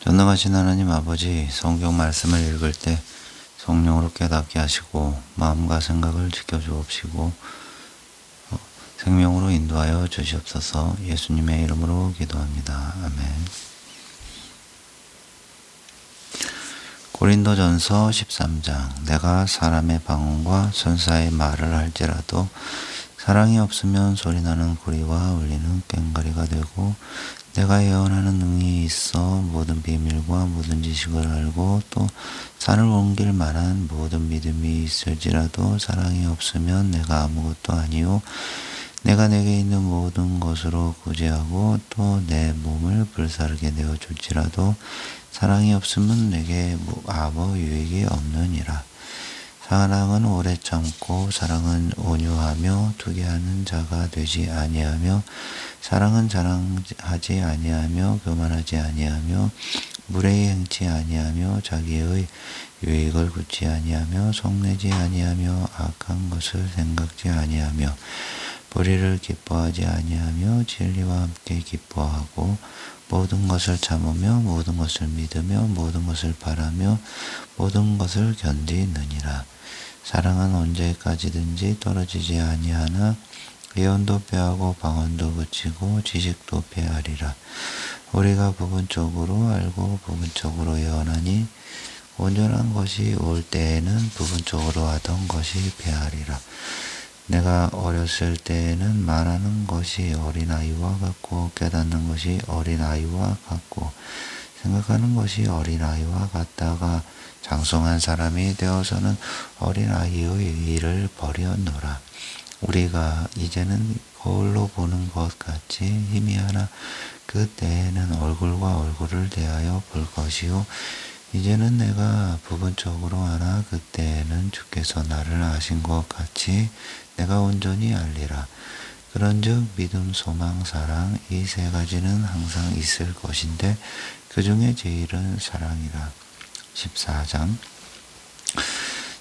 전능하신 하나님 아버지, 성경 말씀을 읽을 때 성령으로 깨닫게 하시고 마음과 생각을 지켜주옵시고 생명으로 인도하여 주시옵소서. 예수님의 이름으로 기도합니다. 아멘. 고린도전서 13장. 내가 사람의 방언과 천사의 말을 할지라도 사랑이 없으면 소리나는 구리와 울리는 꽹과리가 되고, 내가 예언하는 능력이 있어 모든 비밀과 모든 지식을 알고 또 산을 옮길 만한 모든 믿음이 있을지라도 사랑이 없으면 내가 아무것도 아니요 내가 내게 있는 모든 것으로 구제하고 또 내 몸을 불사르게 내어 줄지라도 사랑이 없으면 내게 아무 유익이 없느니라. 사랑은 오래 참고 사랑은 온유하며 투기하는 자가 되지 아니하며 사랑은 자랑하지 아니하며 교만하지 아니하며 무례히 행치 아니하며 자기의 유익을 굳지 아니하며 속내지 아니하며 악한 것을 생각지 아니하며 불의를 기뻐하지 아니하며 진리와 함께 기뻐하고 모든 것을 참으며 모든 것을 믿으며 모든 것을 바라며 모든 것을 견디느니라. 사랑은 언제까지든지 떨어지지 아니하나 예언도 패하고 방언도 그치고 지식도 패하리라. 우리가 부분적으로 알고 부분적으로 예언하니 온전한 것이 올 때에는 부분적으로 하던 것이 패하리라. 내가 어렸을 때에는 말하는 것이 어린아이와 같고 깨닫는 것이 어린아이와 같고 생각하는 것이 어린아이와 같다가 장성한 사람이 되어서는 어린아이의 일을 버렸노라. 우리가 이제는 거울로 보는 것 같이 희미하나 그때에는 얼굴과 얼굴을 대하여 볼 것이요 이제는 내가 부분적으로 하나 그때에는 주께서 나를 아신 것 같이 내가 온전히 알리라. 그런즉 믿음, 소망, 사랑 이 세 가지는 항상 있을 것인데 그 중에 제일은 사랑이라. 14장.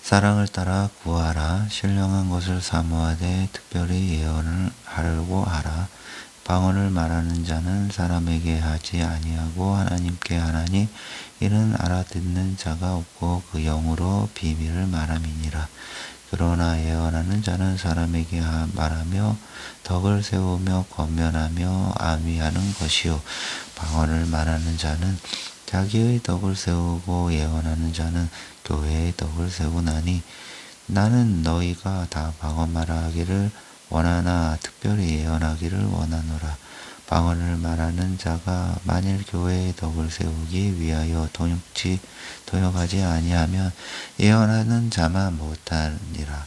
사랑을 따라 구하라. 신령한 것을 사모하되 특별히 예언을 하려고 하라. 방언을 말하는 자는 사람에게 하지 아니하고 하나님께 하나니 이는 알아듣는 자가 없고 그 영으로 비밀을 말함이니라. 그러나 예언하는 자는 사람에게 말하며 덕을 세우며 권면하며 안위하는 것이요 방언을 말하는 자는 자기의 덕을 세우고 예언하는 자는 교회의 덕을 세우나니 나는 너희가 다 방언 말하기를 원하나 특별히 예언하기를 원하노라. 방언을 말하는 자가 만일 교회의 덕을 세우기 위하여 동역하지 아니하면 예언하는 자만 못하니라.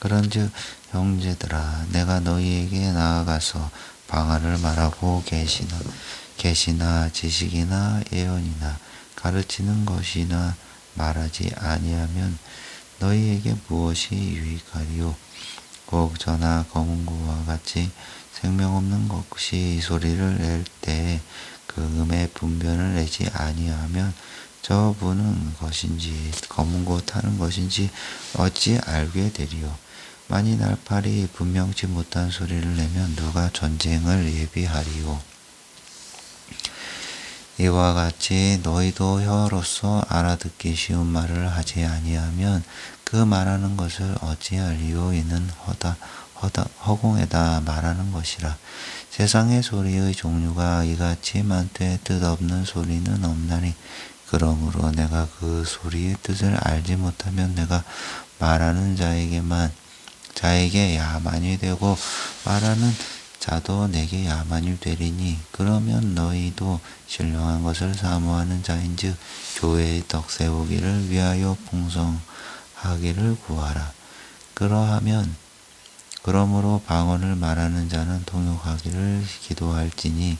그런즉 형제들아, 내가 너희에게 나아가서 방언을 말하고 계시나 지식이나 예언이나 가르치는 것이나 말하지 아니하면 너희에게 무엇이 유익하리요? 꼭 저나 검은고와 같이 생명 없는 것이 소리를 낼 때 그 음의 분변을 내지 아니하면 저 부는 것인지 검은고 타는 것인지 어찌 알게 되리요? 만일 날팔이 분명치 못한 소리를 내면 누가 전쟁을 예비하리요? 이와 같이 너희도 혀로서 알아듣기 쉬운 말을 하지 아니하면 그 말하는 것을 어찌하리요? 이는 허공에다 말하는 것이라. 세상의 소리의 종류가 이같이 많되 뜻없는 소리는 없나니 그러므로 내가 그 소리의 뜻을 알지 못하면 내가 말하는 자에게 야만이 되고 말하는 자도 내게 야만이 되리니 그러면 너희도 신령한 것을 사모하는 자인즉 교회의 덕 세우기를 위하여 풍성하기를 구하라. 그러므로 방언을 말하는 자는 통역하기를 기도할지니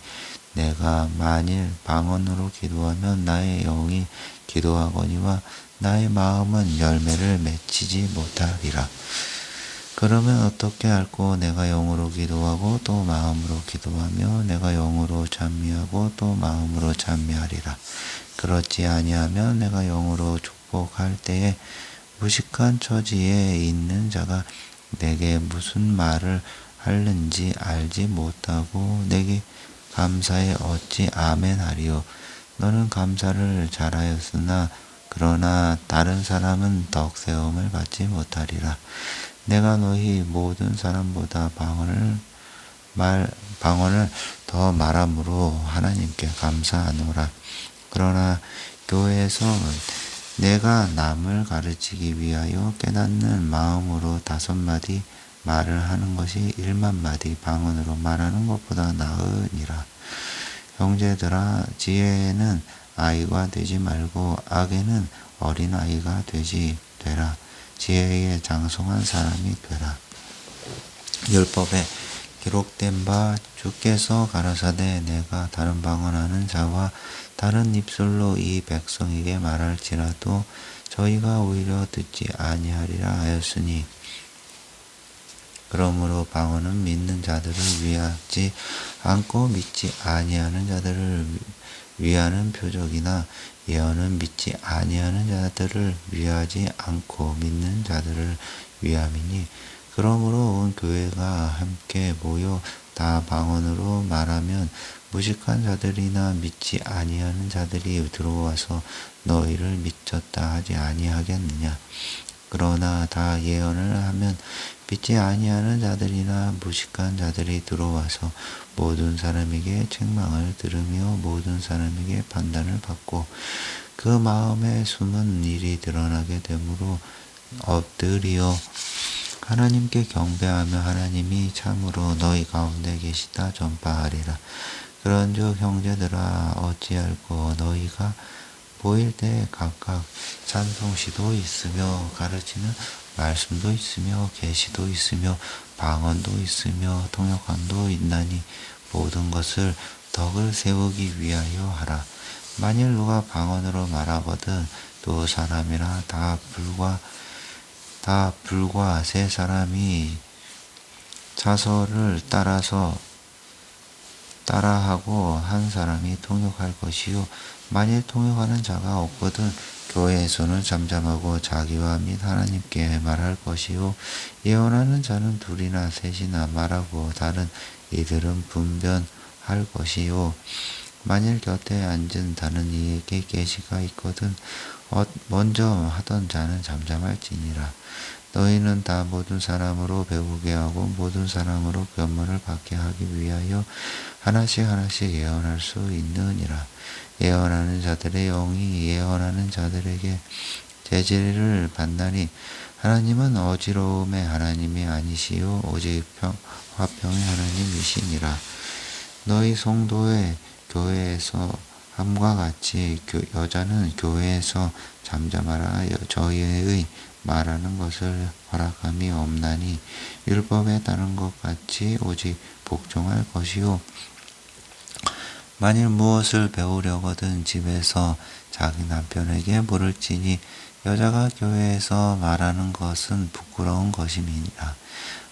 내가 만일 방언으로 기도하면 나의 영이 기도하거니와 나의 마음은 열매를 맺히지 못하리라. 그러면 어떻게 할꼬? 내가 영으로 기도하고 또 마음으로 기도하며 내가 영으로 찬미하고 또 마음으로 찬미하리라. 그렇지 아니하면 내가 영으로 축복할 때에 무식한 처지에 있는 자가 내게 무슨 말을 하는지 알지 못하고 내게 감사해 어찌 아멘 하리요. 너는 감사를 잘하였으나 그러나 다른 사람은 덕세움을 받지 못하리라. 내가 너희 모든 사람보다 방언을 더 말함으로 하나님께 감사하노라. 그러나 교회에서 내가 남을 가르치기 위하여 깨닫는 마음으로 5마디 말을 하는 것이 1만마디 방언으로 말하는 것보다 나으니라. 형제들아, 지혜에는 아이가 되지 말고 악에는 어린아이가 되라. 지혜에 장성한 사람이 되라. 율법에 기록된 바 주께서 가라사대 내가 다른 방언하는 자와 다른 입술로 이 백성에게 말할지라도 저희가 오히려 듣지 아니하리라 하였으니 그러므로 방언은 믿는 자들을 위하지 않고 믿지 아니하는 자들을 위하는 표적이나 예언은 믿지 아니하는 자들을 위하지 않고 믿는 자들을 위함이니 그러므로 온 교회가 함께 모여 다 방언으로 말하면 무식한 자들이나 믿지 아니하는 자들이 들어와서 너희를 미쳤다 하지 아니하겠느냐. 그러나 다 예언을 하면 믿지 아니하는 자들이나 무식한 자들이 들어와서 모든 사람에게 책망을 들으며 모든 사람에게 판단을 받고 그 마음에 숨은 일이 드러나게 되므로 엎드리어 하나님께 경배하며 하나님이 참으로 너희 가운데 계시다 전파하리라. 그런즉 형제들아 어찌할꼬 너희가 모일 때 각각 찬송시도 있으며 가르치는 말씀도 있으며 계시도 있으며 방언도 있으며 통역함도 있나니 모든 것을 덕을 세우기 위하여 하라. 만일 누가 방언으로 말하거든 또 사람이나 다 불과 세 사람이 자서를 따라하고 한 사람이 통역할 것이요 만일 통역하는 자가 없거든 교회에서는 잠잠하고 자기와 및 하나님께 말할 것이요 예언하는 자는 둘이나 셋이나 말하고 다른 이들은 분변할 것이요 만일 곁에 앉은 다른 이에게 계시가 있거든 먼저 하던 자는 잠잠할지니라. 너희는 다 모든 사람으로 배우게 하고 모든 사람으로 변문을 받게 하기 위하여 하나씩 예언할 수 있느니라. 예언하는 자들의 영이 예언하는 자들에게 제지를 받나니 하나님은 어지러움의 하나님이 아니시요 오직 화평의 하나님이시니라. 너희 성도의 교회에서 함과 같이 여자는 교회에서 잠잠하라. 저희의 말하는 것을 허락함이 없나니 율법에 따른 것 같이 오직 복종할 것이요 만일 무엇을 배우려거든 집에서 자기 남편에게 물을지니 여자가 교회에서 말하는 것은 부끄러운 것임이니라.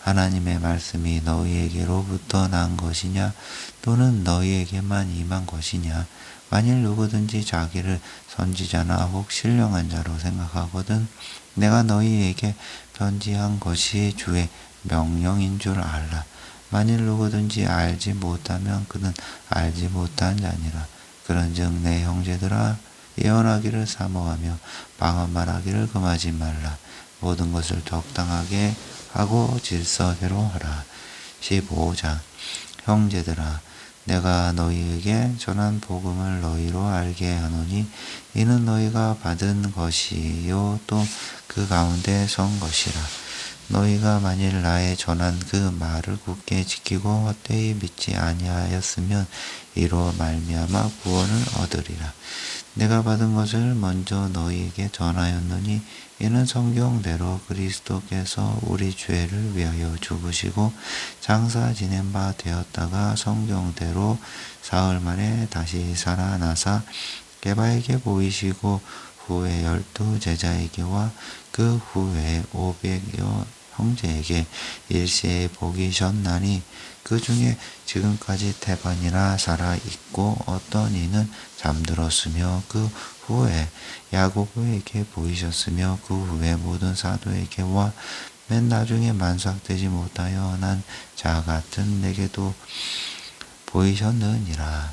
하나님의 말씀이 너희에게로부터 난 것이냐 또는 너희에게만 임한 것이냐. 만일 누구든지 자기를 선지자나 혹 신령한 자로 생각하거든 내가 너희에게 편지한 것이 주의 명령인 줄 알라. 만일 누구든지 알지 못하면 그는 알지 못한 자니라. 그런즉 내 형제들아 예언하기를 사모하며 방언 말하기를 금하지 말라. 모든 것을 적당하게 하고 질서대로 하라. 15장 형제들아 내가 너희에게 전한 복음을 너희로 알게 하노니 이는 너희가 받은 것이요 또 그 가운데 선 것이라. 너희가 만일 나의 전한 그 말을 굳게 지키고 헛되이 믿지 아니하였으면 이로 말미암아 구원을 얻으리라. 내가 받은 것을 먼저 너희에게 전하였노니 이는 성경대로 그리스도께서 우리 죄를 위하여 죽으시고 장사 지낸 바 되었다가 성경대로 사흘 만에 다시 살아나사 게바에게 보이시고 후에 12 제자에게와 그 후에 500여 형제에게 일시에 보이셨나니 그 중에 지금까지 태반이나 살아 있고 어떤 이는 잠들었으며 그 후에 야고보에게 보이셨으며 그 후에 모든 사도에게와 맨 나중에 만삭되지 못하여 난 자 같은 내게도 보이셨느니라.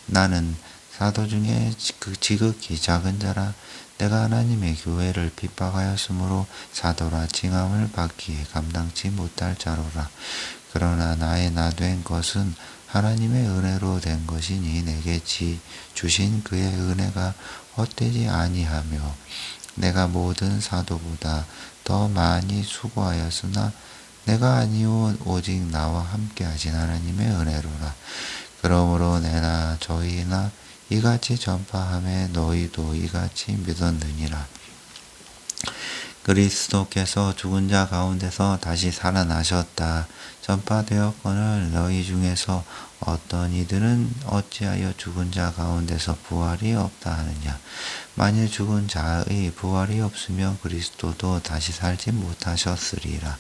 나는 사도 중에 지극히 작은 자라. 내가 하나님의 교회를 핍박하였으므로 사도라 칭함을 받기에 감당치 못할 자로라. 그러나 나의 나된 것은 하나님의 은혜로 된 것이니 내게 주신 그의 은혜가 헛되지 아니하며 내가 모든 사도보다 더 많이 수고하였으나 내가 아니오 오직 나와 함께 하신 하나님의 은혜로라. 그러므로 내나 저희나 이같이 전파함에 너희도 이같이 믿었느니라. 그리스도께서 죽은 자 가운데서 다시 살아나셨다 전파되었거늘 너희 중에서 어떤 이들은 어찌하여 죽은 자 가운데서 부활이 없다 하느냐. 만일 죽은 자의 부활이 없으면 그리스도도 다시 살지 못하셨으리라.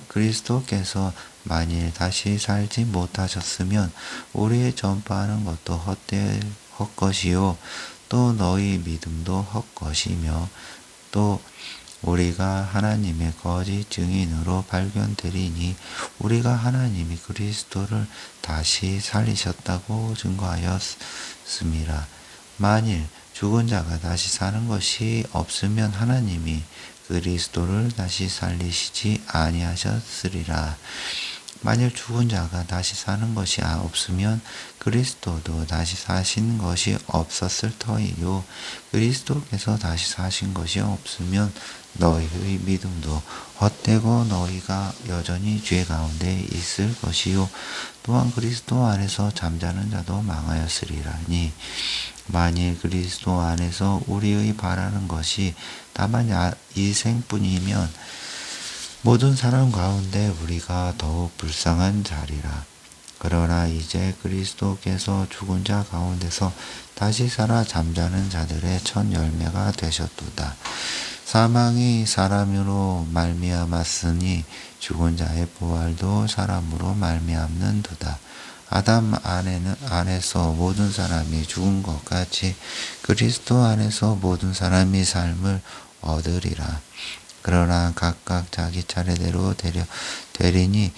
그리스도께서 만일 다시 살지 못하셨으면 우리의 전파하는 것도 헛것이요 또 너희 믿음도 헛것이며 또 우리가 하나님의 거짓 증인으로 발견되리니 우리가 하나님이 그리스도를 다시 살리셨다고 증거하였음이라. 만일 죽은 자가 다시 사는 것이 없으면 하나님이 그리스도를 다시 살리시지 아니하셨으리라. 만일 죽은 자가 다시 사는 것이 없으면 그리스도도 다시 사신 것이 없었을 터이요. 그리스도께서 다시 사신 것이 없으면 너희의 믿음도 헛되고 너희가 여전히 죄 가운데 있을 것이요. 또한 그리스도 안에서 잠자는 자도 망하였으리라니. 만일 그리스도 안에서 우리의 바라는 것이 다만 이생뿐이면 모든 사람 가운데 우리가 더욱 불쌍한 자리라. 그러나 이제 그리스도께서 죽은 자 가운데서 다시 살아 잠자는 자들의 첫 열매가 되셨도다. 사망이 사람으로 말미암았으니 죽은 자의 부활도 사람으로 말미암는도다. 아담 안에서 모든 사람이 죽은 것 같이 그리스도 안에서 모든 사람이 삶을 얻으리라. 그러나 각각 자기 차례대로 되리니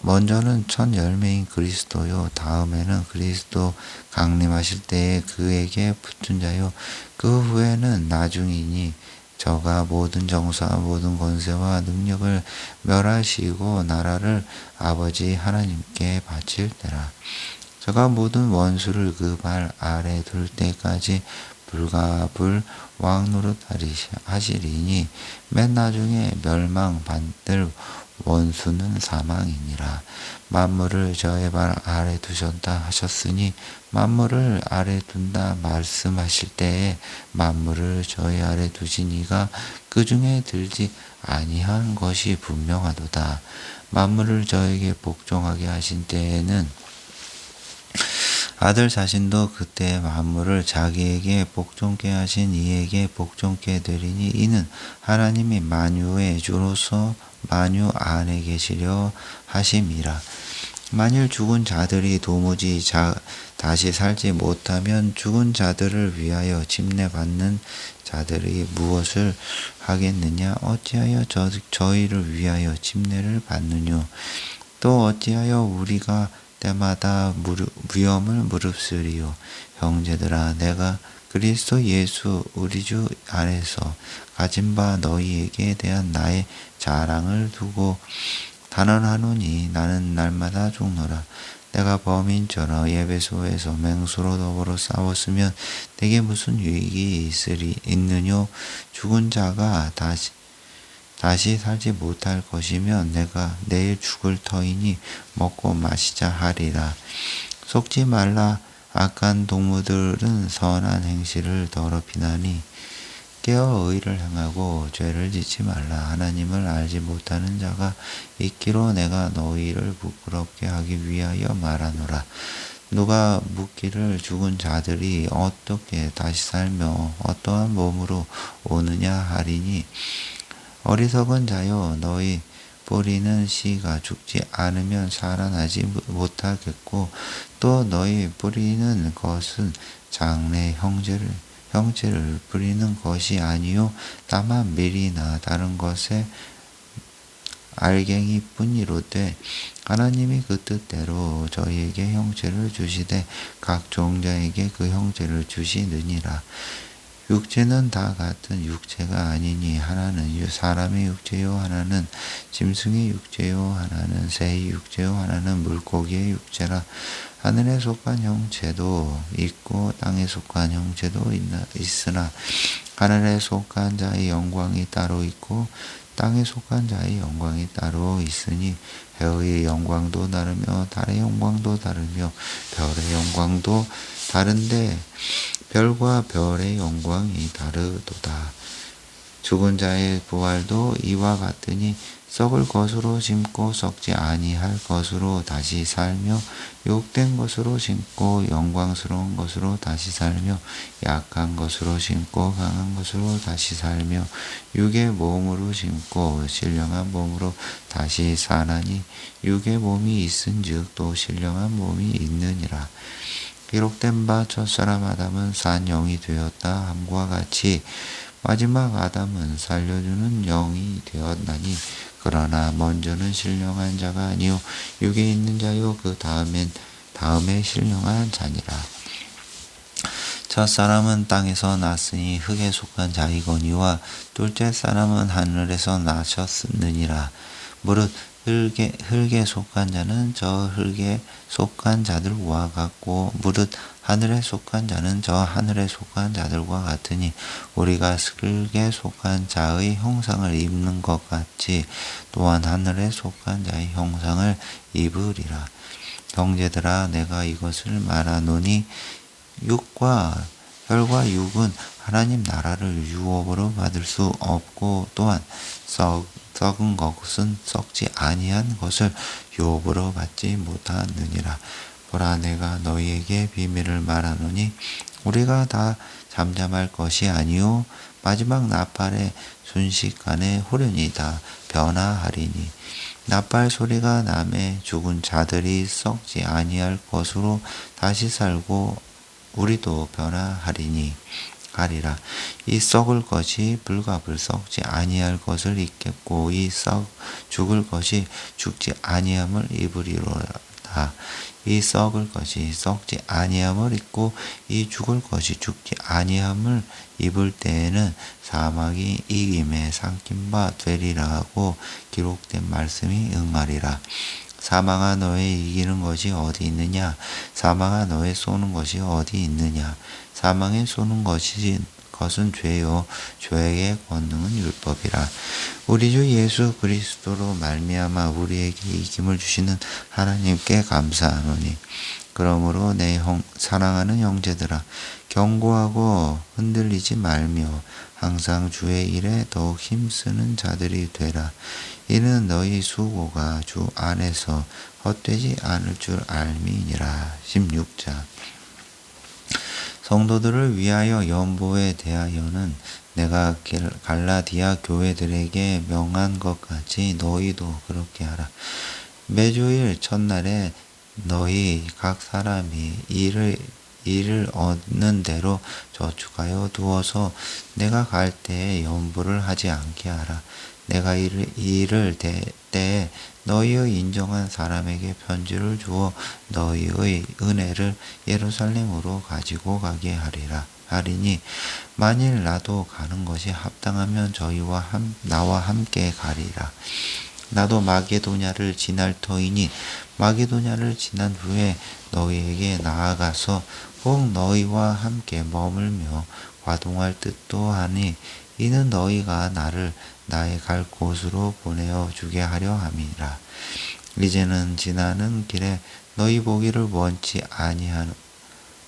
먼저는 첫 열매인 그리스도요 다음에는 그리스도 강림하실 때에 그에게 붙은 자요 그 후에는 나중이니 저가 모든 정사와 모든 권세와 능력을 멸하시고 나라를 아버지 하나님께 바칠 때라. 저가 모든 원수를 그 발 아래 둘 때까지 불가불 왕노릇 하시리니 맨 나중에 멸망받을 원수는 사망이니라. 만물을 저의 발 아래 두셨다 하셨으니 만물을 아래 둔다 말씀하실 때에 만물을 저의 아래 두신 이가 그 중에 들지 아니한 것이 분명하도다. 만물을 저에게 복종하게 하신 때에는 아들 자신도 그때 만물을 자기에게 복종케 하신 이에게 복종케 되리니 이는 하나님이 만유의 주로서 만유 안에 계시려 하심이라. 만일 죽은 자들이 도무지 다시 살지 못하면 죽은 자들을 위하여 침례받는 자들이 무엇을 하겠느냐? 어찌하여 저희를 위하여 침례를 받느뇨? 또 어찌하여 우리가 때마다 위험을 무릅쓰리요. 형제들아 내가 그리스도 예수 우리 주 안에서 가진 바 너희에게 대한 나의 자랑을 두고 단언하노니 나는 날마다 죽노라. 내가 범인처럼 예배소에서 맹수로 더불어 싸웠으면 내게 무슨 유익이 있느뇨? 죽은 자가 다시 살지 못할 것이면 내가 내일 죽을 터이니 먹고 마시자 하리라. 속지 말라. 악한 동무들은 선한 행실을 더럽히나니 깨어 의를 행하고 죄를 짓지 말라. 하나님을 알지 못하는 자가 있기로 내가 너희를 부끄럽게 하기 위하여 말하노라. 누가 묻기를 죽은 자들이 어떻게 다시 살며 어떠한 몸으로 오느냐 하리니 어리석은 자여 너희 뿌리는 씨가 죽지 않으면 살아나지 못하겠고 또 너희 뿌리는 것은 장래 형제를 뿌리는 것이 아니요 다만 밀이나 다른 것에 알갱이뿐이로되 하나님이 그 뜻대로 저희에게 형체를 주시되 각 종자에게 그 형체를 주시느니라. 육체는 다 같은 육체가 아니니 하나는 사람의 육체요 하나는 짐승의 육체요 하나는 새의 육체요 하나는 물고기의 육체라. 하늘에 속한 형체도 있고 땅에 속한 형체도 있으나 하늘에 속한 자의 영광이 따로 있고 땅에 속한 자의 영광이 따로 있으니 해의 영광도 다르며 달의 영광도 다르며 별의 영광도 다른데 별과 별의 영광이 다르도다. 죽은 자의 부활도 이와 같으니 썩을 것으로 심고 썩지 아니할 것으로 다시 살며 욕된 것으로 심고 영광스러운 것으로 다시 살며 약한 것으로 심고 강한 것으로 다시 살며 육의 몸으로 심고 신령한 몸으로 다시 사나니 육의 몸이 있은즉 또 신령한 몸이 있느니라. 기록된 바 첫사람 아담은 산 영이 되었다 함과 같이 마지막 아담은 살려주는 영이 되었나니 그러나 먼저는 신령한 자가 아니요 육에 있는 자요 그 다음에 신령한 자니라. 첫사람은 땅에서 났으니 흙에 속한 자이거니와 둘째 사람은 하늘에서 나셨느니라. 무릇 흙에 속한 자는 저 흙에 속한 자들과 같고 무릇 하늘에 속한 자는 저 하늘에 속한 자들과 같으니 우리가 흙에 속한 자의 형상을 입는 것 같이 또한 하늘에 속한 자의 형상을 입으리라. 형제들아 내가 이것을 말하노니 육과 혈과 육은 하나님 나라를 유업으로 받을 수 없고 또한 썩은 것은 썩지 아니한 것을 유업으로 받지 못하느니라. 보라 내가 너희에게 비밀을 말하노니 우리가 다 잠잠할 것이 아니요 마지막 나팔의 순식간에 후련히 다 변화하리니 나팔 소리가 나매 죽은 자들이 썩지 아니할 것으로 다시 살고 우리도 변화하리니 하리라. 이 썩을 것이 불갑을 썩지 아니할 것을 입겠고 이 죽을 것이 죽지 아니함을 입으리로다. 이 썩을 것이 썩지 아니함을 입고 이 죽을 것이 죽지 아니함을 입을 때에는 사망이 이김에 삼킨 바 되리라고 기록된 말씀이 응하리라. 사망아 너의 이기는 것이 어디 있느냐? 사망아 너의 쏘는 것이 어디 있느냐? 사망에 쏘는 것은 죄요 죄의 권능은 율법이라. 우리 주 예수 그리스도로 말미암아 우리에게 이김을 주시는 하나님께 감사하노니 그러므로 내 사랑하는 형제들아 경고하고 흔들리지 말며 항상 주의 일에 더욱 힘쓰는 자들이 되라. 이는 너희 수고가 주 안에서 헛되지 않을 줄 알미니라. 16장 성도들을 위하여 연보에 대하여는 내가 갈라디아 교회들에게 명한 것 같이 너희도 그렇게 하라. 매주일 첫날에 너희 각 사람이 일을 얻는 대로 저축하여 두어서 내가 갈 때에 연보를 하지 않게 하라. 내가 일을 때에 너희의 인정한 사람에게 편지를 주어 너희의 은혜를 예루살렘으로 가지고 가게 하리니 만일 나도 가는 것이 합당하면 나와 함께 가리라. 나도 마게도냐를 지날 터이니 마게도냐를 지난 후에 너희에게 나아가서 꼭 너희와 함께 머물며 과동할 뜻도 하니 이는 너희가 나를 나의 갈 곳으로 보내어 주게 하려 함이라. 이제는 지나는 길에 너희 보기를 원치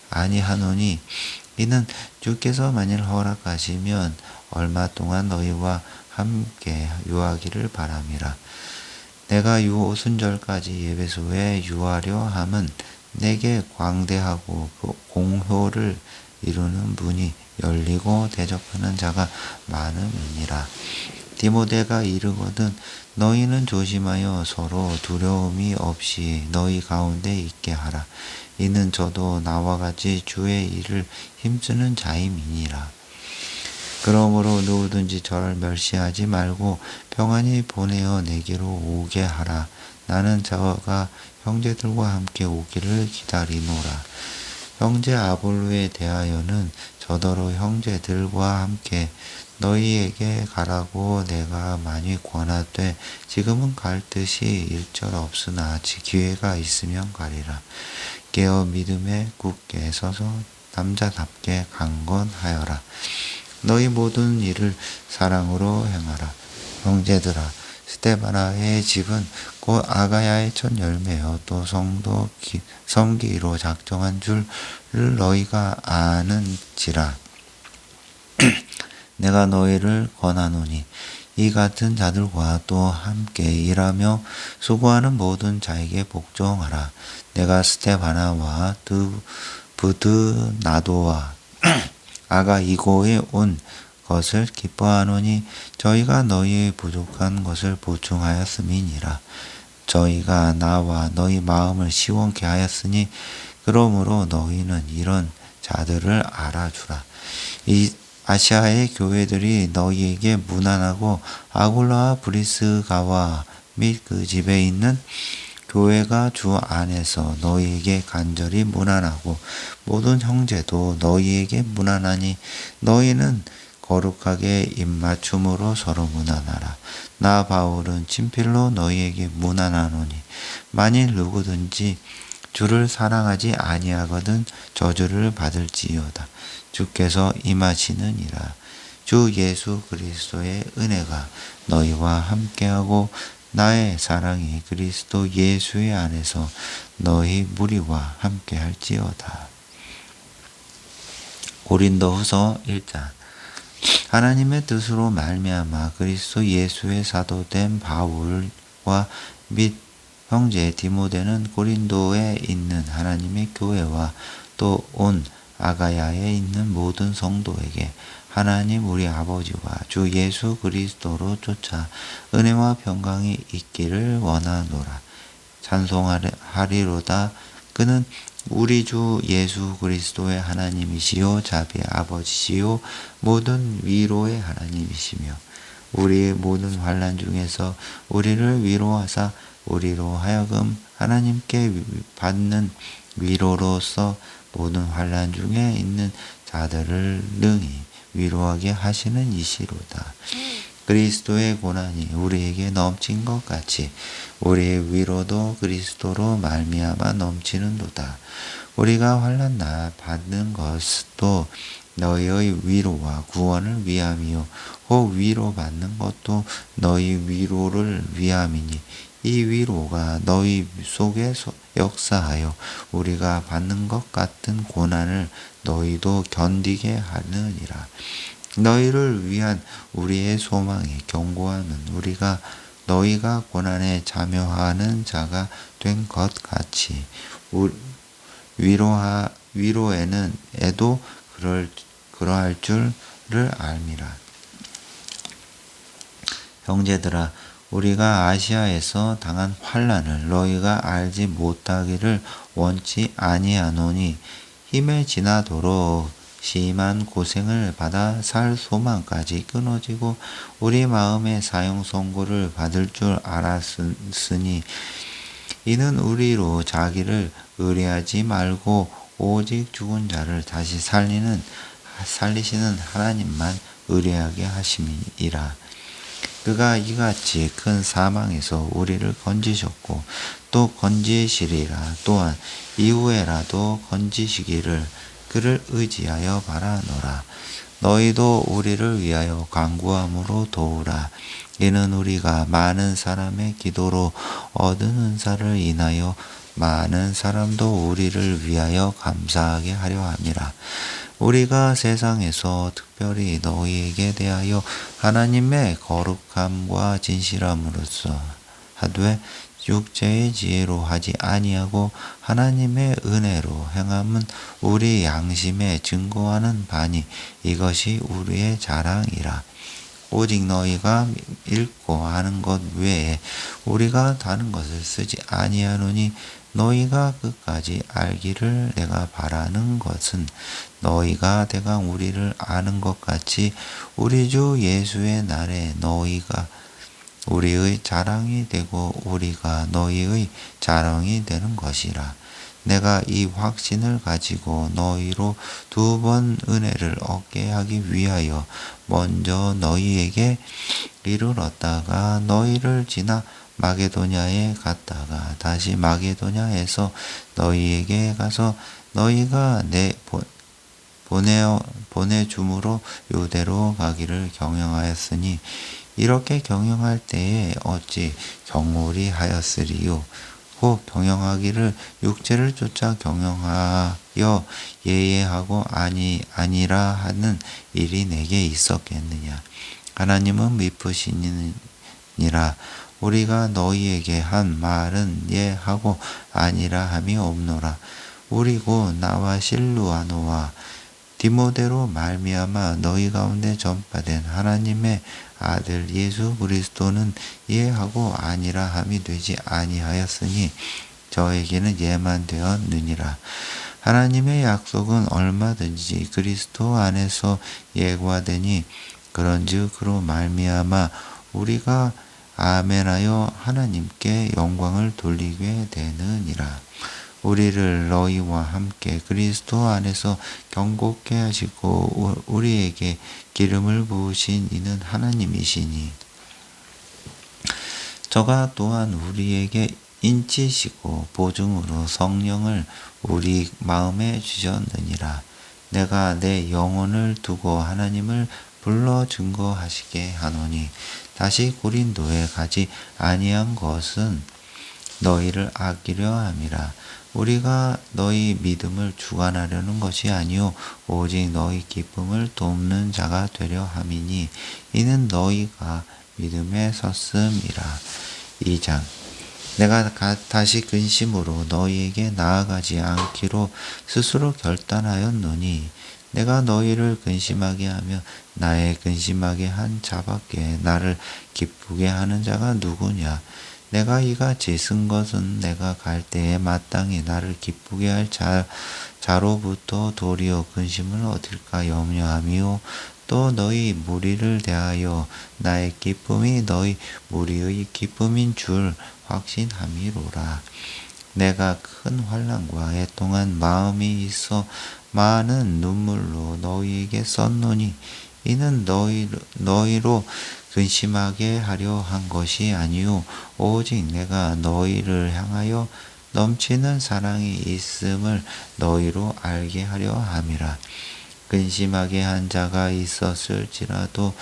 아니하노니 이는 주께서 만일 허락하시면 얼마 동안 너희와 함께 유하기를 바람이라. 내가 오순절까지 예배소에 유하려 함은 내게 광대하고 공효를 이루는 문이 열리고 대적하는 자가 많음이니라. 디모데가 이르거든 너희는 조심하여 서로 두려움이 없이 너희 가운데 있게 하라. 이는 저도 나와 같이 주의 일을 힘쓰는 자임이니라. 그러므로 누구든지 저를 멸시하지 말고 평안히 보내어 내게로 오게 하라. 나는 저가 형제들과 함께 오기를 기다리노라. 형제 아볼로에 대하여는 저더러 형제들과 함께 너희에게 가라고 내가 많이 권하되 지금은 갈 뜻이 일절없으나 기회가 있으면 가리라. 깨어 믿음에 굳게 서서 남자답게 강건하여라. 너희 모든 일을 사랑으로 행하라. 형제들아, 스데바나의 집은 곧 아가야의 첫 열매여 또 성도 섬기로 작정한 줄을 너희가 아는지라. 내가 너희를 권하노니 이 같은 자들과 또 함께 일하며 수고하는 모든 자에게 복종하라. 내가 스데바나와 부드나도와 아가이고에 온 것을 기뻐하노니 저희가 너희의 부족한 것을 보충하였음이니라. 저희가 나와 너희 마음을 시원케 하였으니 그러므로 너희는 이런 자들을 알아주라. 이 아시아의 교회들이 너희에게 무난하고 아굴라와 브리스가와 및 그 집에 있는 교회가 주 안에서 너희에게 간절히 무난하고 모든 형제도 너희에게 무난하니 너희는 거룩하게 입맞춤으로 서로 무난하라. 나 바울은 친필로 너희에게 무난하노니 만일 누구든지 주를 사랑하지 아니하거든 저주를 받을지어다. 주께서 임하시느니라. 주 예수 그리스도의 은혜가 너희와 함께하고 나의 사랑이 그리스도 예수의 안에서 너희 무리와 함께할지어다. 고린도후서 1장. 하나님의 뜻으로 말미암아 그리스도 예수의 사도된 바울과 및 형제 디모데는 고린도에 있는 하나님의 교회와 또 온 아가야에 있는 모든 성도에게 하나님 우리 아버지와 주 예수 그리스도로 쫓아 은혜와 평강이 있기를 원하노라. 찬송하리로다. 그는 우리 주 예수 그리스도의 하나님이시요 자비의 아버지시요 모든 위로의 하나님이시며 우리의 모든 환난 중에서 우리를 위로하사 우리로 하여금 하나님께 받는 위로로서 모든 환난 중에 있는 자들을 능히 위로하게 하시는 이시로다. 그리스도의 고난이 우리에게 넘친 것 같이 우리의 위로도 그리스도로 말미암아 넘치는도다. 우리가 환난 날 받는 것도 너희의 위로와 구원을 위함이요 혹 위로받는 것도 너희 위로를 위함이니 이 위로가 너희 속에 역사하여 우리가 받는 것 같은 고난을 너희도 견디게 하느니라. 너희를 위한 우리의 소망이 견고하면 우리가 너희가 고난에 참여하는 자가 된 것 같이 위로에는 애도 그러할 줄을 알미라. 형제들아, 우리가 아시아에서 당한 환난을 너희가 알지 못하기를 원치 아니하노니 힘에 지나도록 심한 고생을 받아 살 소망까지 끊어지고 우리 마음의 사형 선고를 받을 줄 알았으니 이는 우리로 자기를 의뢰하지 말고 오직 죽은 자를 다시 살리시는 하나님만 의뢰하게 하심이라. 그가 이같이 큰 사망에서 우리를 건지셨고 또 건지시리라. 또한 이후에라도 건지시기를 그를 의지하여 바라노라. 너희도 우리를 위하여 간구함으로 도우라. 이는 우리가 많은 사람의 기도로 얻은 은사를 인하여 많은 사람도 우리를 위하여 감사하게 하려 함이라. 우리가 세상에서 특별히 너희에게 대하여 하나님의 거룩함과 진실함으로써 하되 육체의 지혜로 하지 아니하고 하나님의 은혜로 행함은 우리 양심에 증거하는 바니 이것이 우리의 자랑이라. 오직 너희가 읽고 아는 것 외에 우리가 다른 것을 쓰지 아니하노니 너희가 끝까지 알기를 내가 바라는 것은 너희가 대강 우리를 아는 것 같이 우리 주 예수의 날에 너희가 우리의 자랑이 되고 우리가 너희의 자랑이 되는 것이라. 내가 이 확신을 가지고 너희로 2번 은혜를 얻게 하기 위하여 먼저 너희에게 이르렀다가 너희를 지나 마게도냐에 갔다가 다시 마게도냐에서 너희에게 가서 너희가 보내줌으로 유대로 가기를 경영하였으니 이렇게 경영할 때에 어찌 경홀히 하였으리요. 혹 경영하기를 육체를 쫓아 경영하여 예예하고 아니라 하는 일이 내게 있었겠느냐. 하나님은 미쁘시니라. 우리가 너희에게 한 말은 예하고 아니라 함이 없노라. 우리고 나와 실루아노와 디모데로 말미암아 너희 가운데 전파된 하나님의 아들 예수 그리스도는 예하고 아니라 함이 되지 아니하였으니 저에게는 예만 되었느니라. 하나님의 약속은 얼마든지 그리스도 안에서 예고하되니 그런즉 그로 말미암아 우리가 아멘하여 하나님께 영광을 돌리게 되느니라. 우리를 너희와 함께 그리스도 안에서 경고케 하시고 우리에게 기름을 부으신 이는 하나님이시니 저가 또한 우리에게 인치시고 보증으로 성령을 우리 마음에 주셨느니라. 내가 내 영혼을 두고 하나님을 불러 증거하시게 하노니 다시 고린도에 가지 아니한 것은 너희를 아끼려 함이라. 우리가 너희 믿음을 주관하려는 것이 아니요 오직 너희 기쁨을 돕는 자가 되려 함이니 이는 너희가 믿음에 섰음이라. 2장 내가 다시 근심으로 너희에게 나아가지 않기로 스스로 결단하였노니 내가 너희를 근심하게 하며 나의 근심하게 한 자밖에 나를 기쁘게 하는 자가 누구냐. 내가 이같이 쓴 것은 내가 갈 때에 마땅히 나를 기쁘게 할 자로부터 도리어 근심을 얻을까 염려함이요. 또 너희 무리를 대하여 나의 기쁨이 너희 무리의 기쁨인 줄 확신함이로라. 내가 큰 환난과 애통한 마음이 있어 많은 눈물로 너희에게 썼노니 이는 너희로 근심하게 하려 한 것이 아니요 오직 내가 너희를 향하여 넘치는 사랑이 있음을 너희로 알게 하려 함이라. 근심하게 한 자가 있었을지라도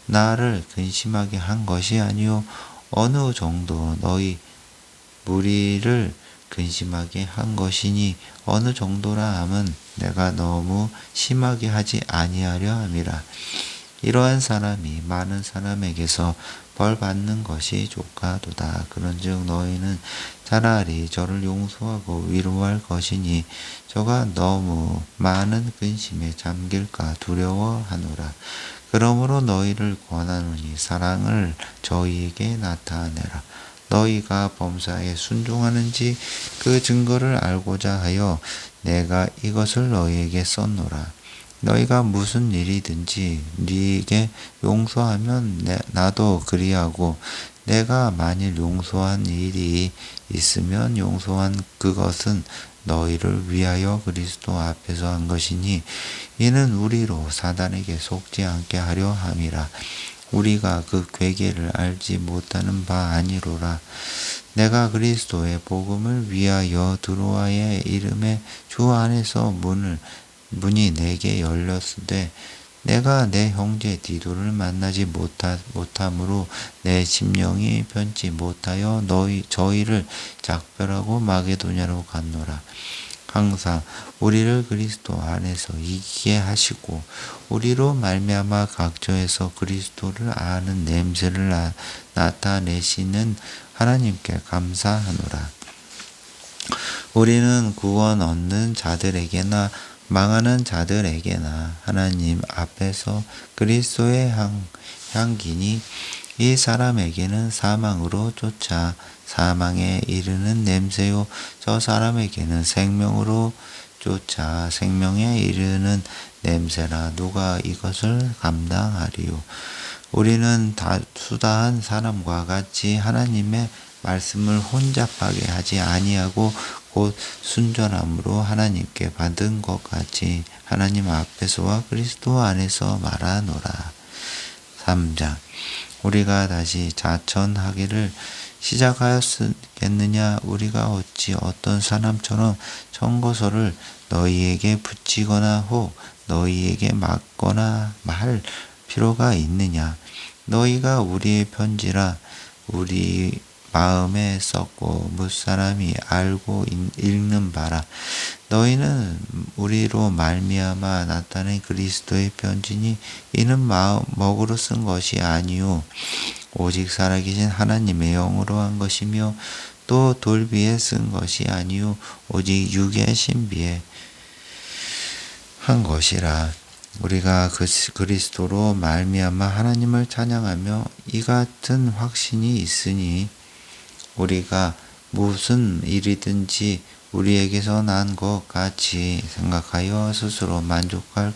나를 근심하게 한 것이 아니요 어느 정도 너희 무리를 근심하게 한 것이니 어느 정도라 함은 내가 너무 심하게 하지 아니하려 함이라. 이러한 사람이 많은 사람에게서 벌 받는 것이 족하도다. 그런즉 너희는 차라리 저를 용서하고 위로할 것이니 저가 너무 많은 근심에 잠길까 두려워하노라. 그러므로 너희를 권하노니 사랑을 저희에게 나타내라. 너희가 범사에 순종하는지 그 증거를 알고자 하여 내가 이것을 너희에게 썼노라. 너희가 무슨 일이든지 네게 용서하면 나도 그리하고 내가 만일 용서한 일이 있으면 용서한 그것은 너희를 위하여 그리스도 앞에서 한 것이니 이는 우리로 사단에게 속지 않게 하려 함이라. 우리가 그 괴계를 알지 못하는 바 아니로라. 내가 그리스도의 복음을 위하여 드로아의 이름의 주 안에서 문이 내게 열렸으되 내가 내 형제 디도를 만나지 못함으로 내 심령이 편치 못하여 저희를 작별하고 마게도냐로 갔노라. 항상 우리를 그리스도 안에서 이기게 하시고 우리로 말미암아 각처에서 그리스도를 아는 냄새를 나타내시는 하나님께 감사하노라. 우리는 구원 얻는 자들에게나 망하는 자들에게나 하나님 앞에서 그리스도의 향기니 이 사람에게는 사망으로 쫓아 사망에 이르는 냄새요 저 사람에게는 생명으로 쫓아 생명에 이르는 냄새라. 누가 이것을 감당하리요? 우리는 수다한 사람과 같이 하나님의 말씀을 혼잡하게 하지 아니하고 곧 순전함으로 하나님께 받은 것 같이 하나님 앞에서와 그리스도 안에서 말하노라. 3장. 우리가 다시 자천하기를 시작하였겠느냐? 우리가 어찌 어떤 사람처럼 청거서를 너희에게 붙이거나 혹 너희에게 맞거나 할 필요가 있느냐? 너희가 우리의 편지라 우리 마음에 썼고 무사람이 알고 읽는 바라. 너희는 우리로 말미암아 나타낸 그리스도의 편지니 이는 먹으로 쓴 것이 아니요 오직 살아계신 하나님의 영으로 한 것이며 또 돌비에 쓴 것이 아니요 오직 육의 신비에 한 것이라. 우리가 그리스도로 말미암아 하나님을 찬양하며 이 같은 확신이 있으니 우리가 무슨 일이든지 우리에게서 난 것 같이 생각하여 스스로 만족할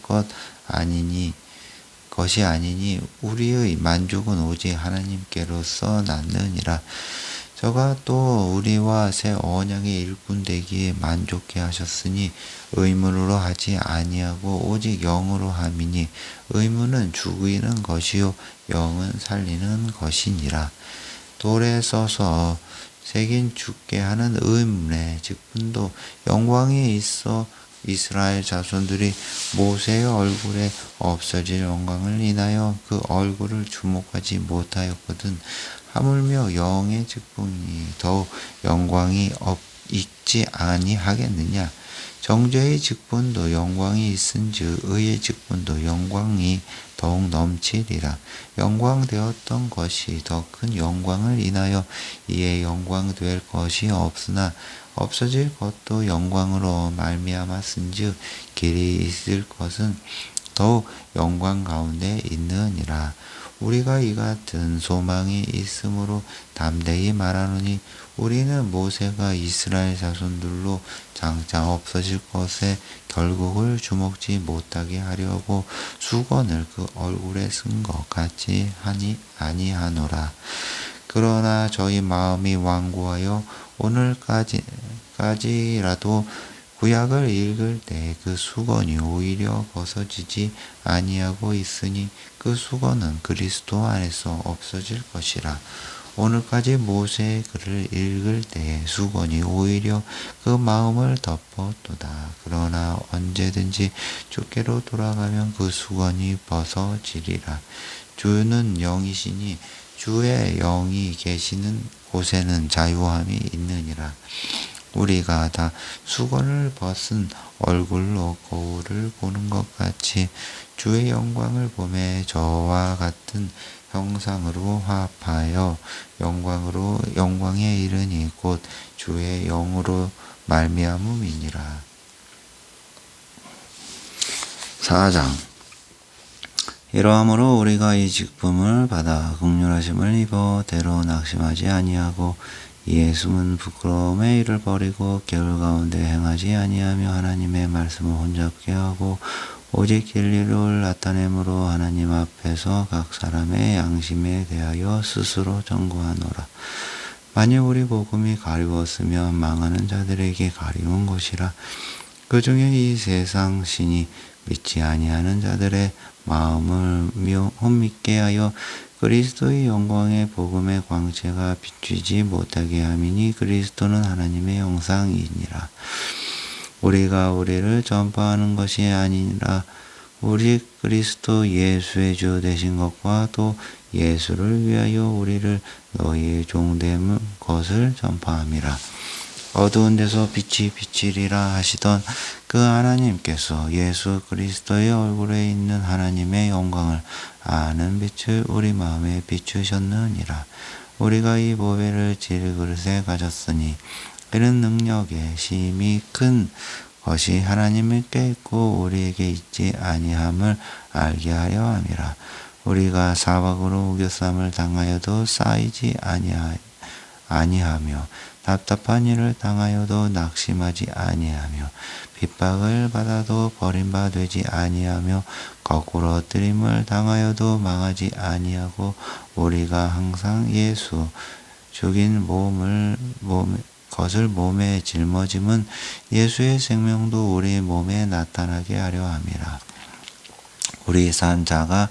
것이 아니니 우리의 만족은 오직 하나님께로서 났느니라. 저가 또 우리와 새 언약의 일꾼 되기에 만족해 하셨으니 의문으로 하지 아니하고 오직 영으로 함이니 의문은 죽이는 것이요 영은 살리는 것이니라. 돌에 써서 새긴 죽게 하는 의문의 직분도 영광이 있어 이스라엘 자손들이 모세의 얼굴에 없어질 영광을 인하여 그 얼굴을 주목하지 못하였거든. 하물며 영의 직분이 더욱 영광이 있지 아니하겠느냐? 정죄의 직분도 영광이 있은즉 의의 직분도 영광이 더욱 넘치리라. 영광되었던 것이 더 큰 영광을 인하여 이에 영광될 것이 없으나 없어질 것도 영광으로 말미암았은즉 길이 있을 것은 더욱 영광 가운데 있느니라. 우리가 이 같은 소망이 있으므로 담대히 말하노니 우리는 모세가 이스라엘 자손들로 장차 없어질 것에 결국을 주목지 못하게 하려고 수건을 그 얼굴에 쓴 것 같이 하니 아니하노라. 그러나 저희 마음이 완고하여 오늘까지라도 구약을 읽을 때 그 수건이 오히려 벗어지지 아니하고 있으니 그 수건은 그리스도 안에서 없어질 것이라. 오늘까지 모세의 글을 읽을 때 수건이 오히려 그 마음을 덮었도다. 그러나 언제든지 주께로 돌아가면 그 수건이 벗어지리라. 주는 영이시니 주의 영이 계시는 곳에는 자유함이 있느니라. 우리가 다 수건을 벗은 얼굴로 거울을 보는 것 같이 주의 영광을 보매 저와 같은 형상으로 화합하여 영광에 이르니 곧 주의 영으로 말미암음이니라. 4장. 이러함으로 우리가 이 직분을 받아 긍휼하심을 입어 대로 낙심하지 아니하고 이에 숨은 부끄러움에 이를 버리고 게으르 가운데 행하지 아니하며 하나님의 말씀을 혼잡게 하고 오직 진리를 나타내므로 하나님 앞에서 각 사람의 양심에 대하여 스스로 정거하노라. 만일 우리 복음이 가리웠으면 망하는 자들에게 가리운 것이라. 그 중에 이 세상 신이 믿지 아니하는 자들의 마음을 혼미케 하여 그리스도의 영광의 복음의 광채가 비추지 못하게 함이니 그리스도는 하나님의 형상이니라. 우리가 우리를 전파하는 것이 아니라 우리 그리스도 예수의 주 되신 것과 또 예수를 위하여 우리를 너희의 종된 것을 전파함이라. 어두운 데서 빛이 비치리라 하시던 그 하나님께서 예수 그리스도의 얼굴에 있는 하나님의 영광을 아는 빛을 우리 마음에 비추셨느니라. 우리가 이 보배를 질그릇에 가졌으니 이는 능력의 심히 큰 것이 하나님께 있고 우리에게 있지 아니함을 알게 하려 함이라. 우리가 사박으로 우겨쌈을 당하여도 쌓이지 아니하며 답답한 일을 당하여도 낙심하지 아니하며 핍박을 받아도 버림바 되지 아니하며 거꾸로 엎드림을 당하여도 망하지 아니하고 우리가 항상 예수 죽인 것을 몸에 짊어짐은 예수의 생명도 우리 몸에 나타나게 하려 함이라. 우리 산 자가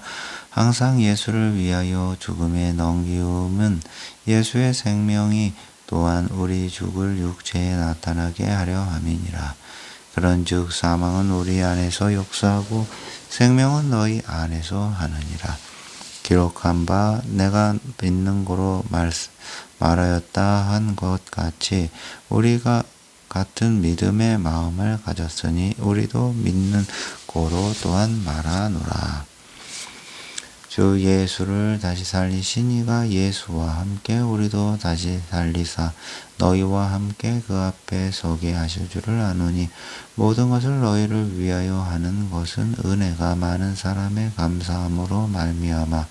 항상 예수를 위하여 죽음에 넘기움은 예수의 생명이 또한 우리 죽을 육체에 나타나게 하려 함이니라. 그런즉 사망은 우리 안에서 역사하고 생명은 너희 안에서 하느니라. 기록한 바 내가 믿는 고로 말하였다 한 것 같이 우리가 같은 믿음의 마음을 가졌으니 우리도 믿는 고로 또한 말하노라. 주 예수를 다시 살리신 이가 예수와 함께 우리도 다시 살리사 너희와 함께 그 앞에 서게 하실 줄을 아노니 모든 것을 너희를 위하여 하는 것은 은혜가 많은 사람의 감사함으로 말미암아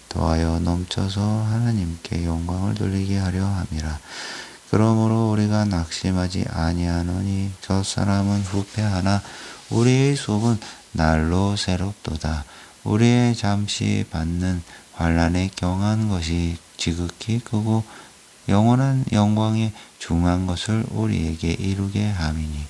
더하여 넘쳐서 하나님께 영광을 돌리게 하려 함이라. 그러므로 우리가 낙심하지 아니하노니 저 사람은 후패하나 우리의 속은 날로 새롭도다. 우리의 잠시 받는 환난에 경한 것이 지극히 크고 영원한 영광에 중한 것을 우리에게 이루게 함이니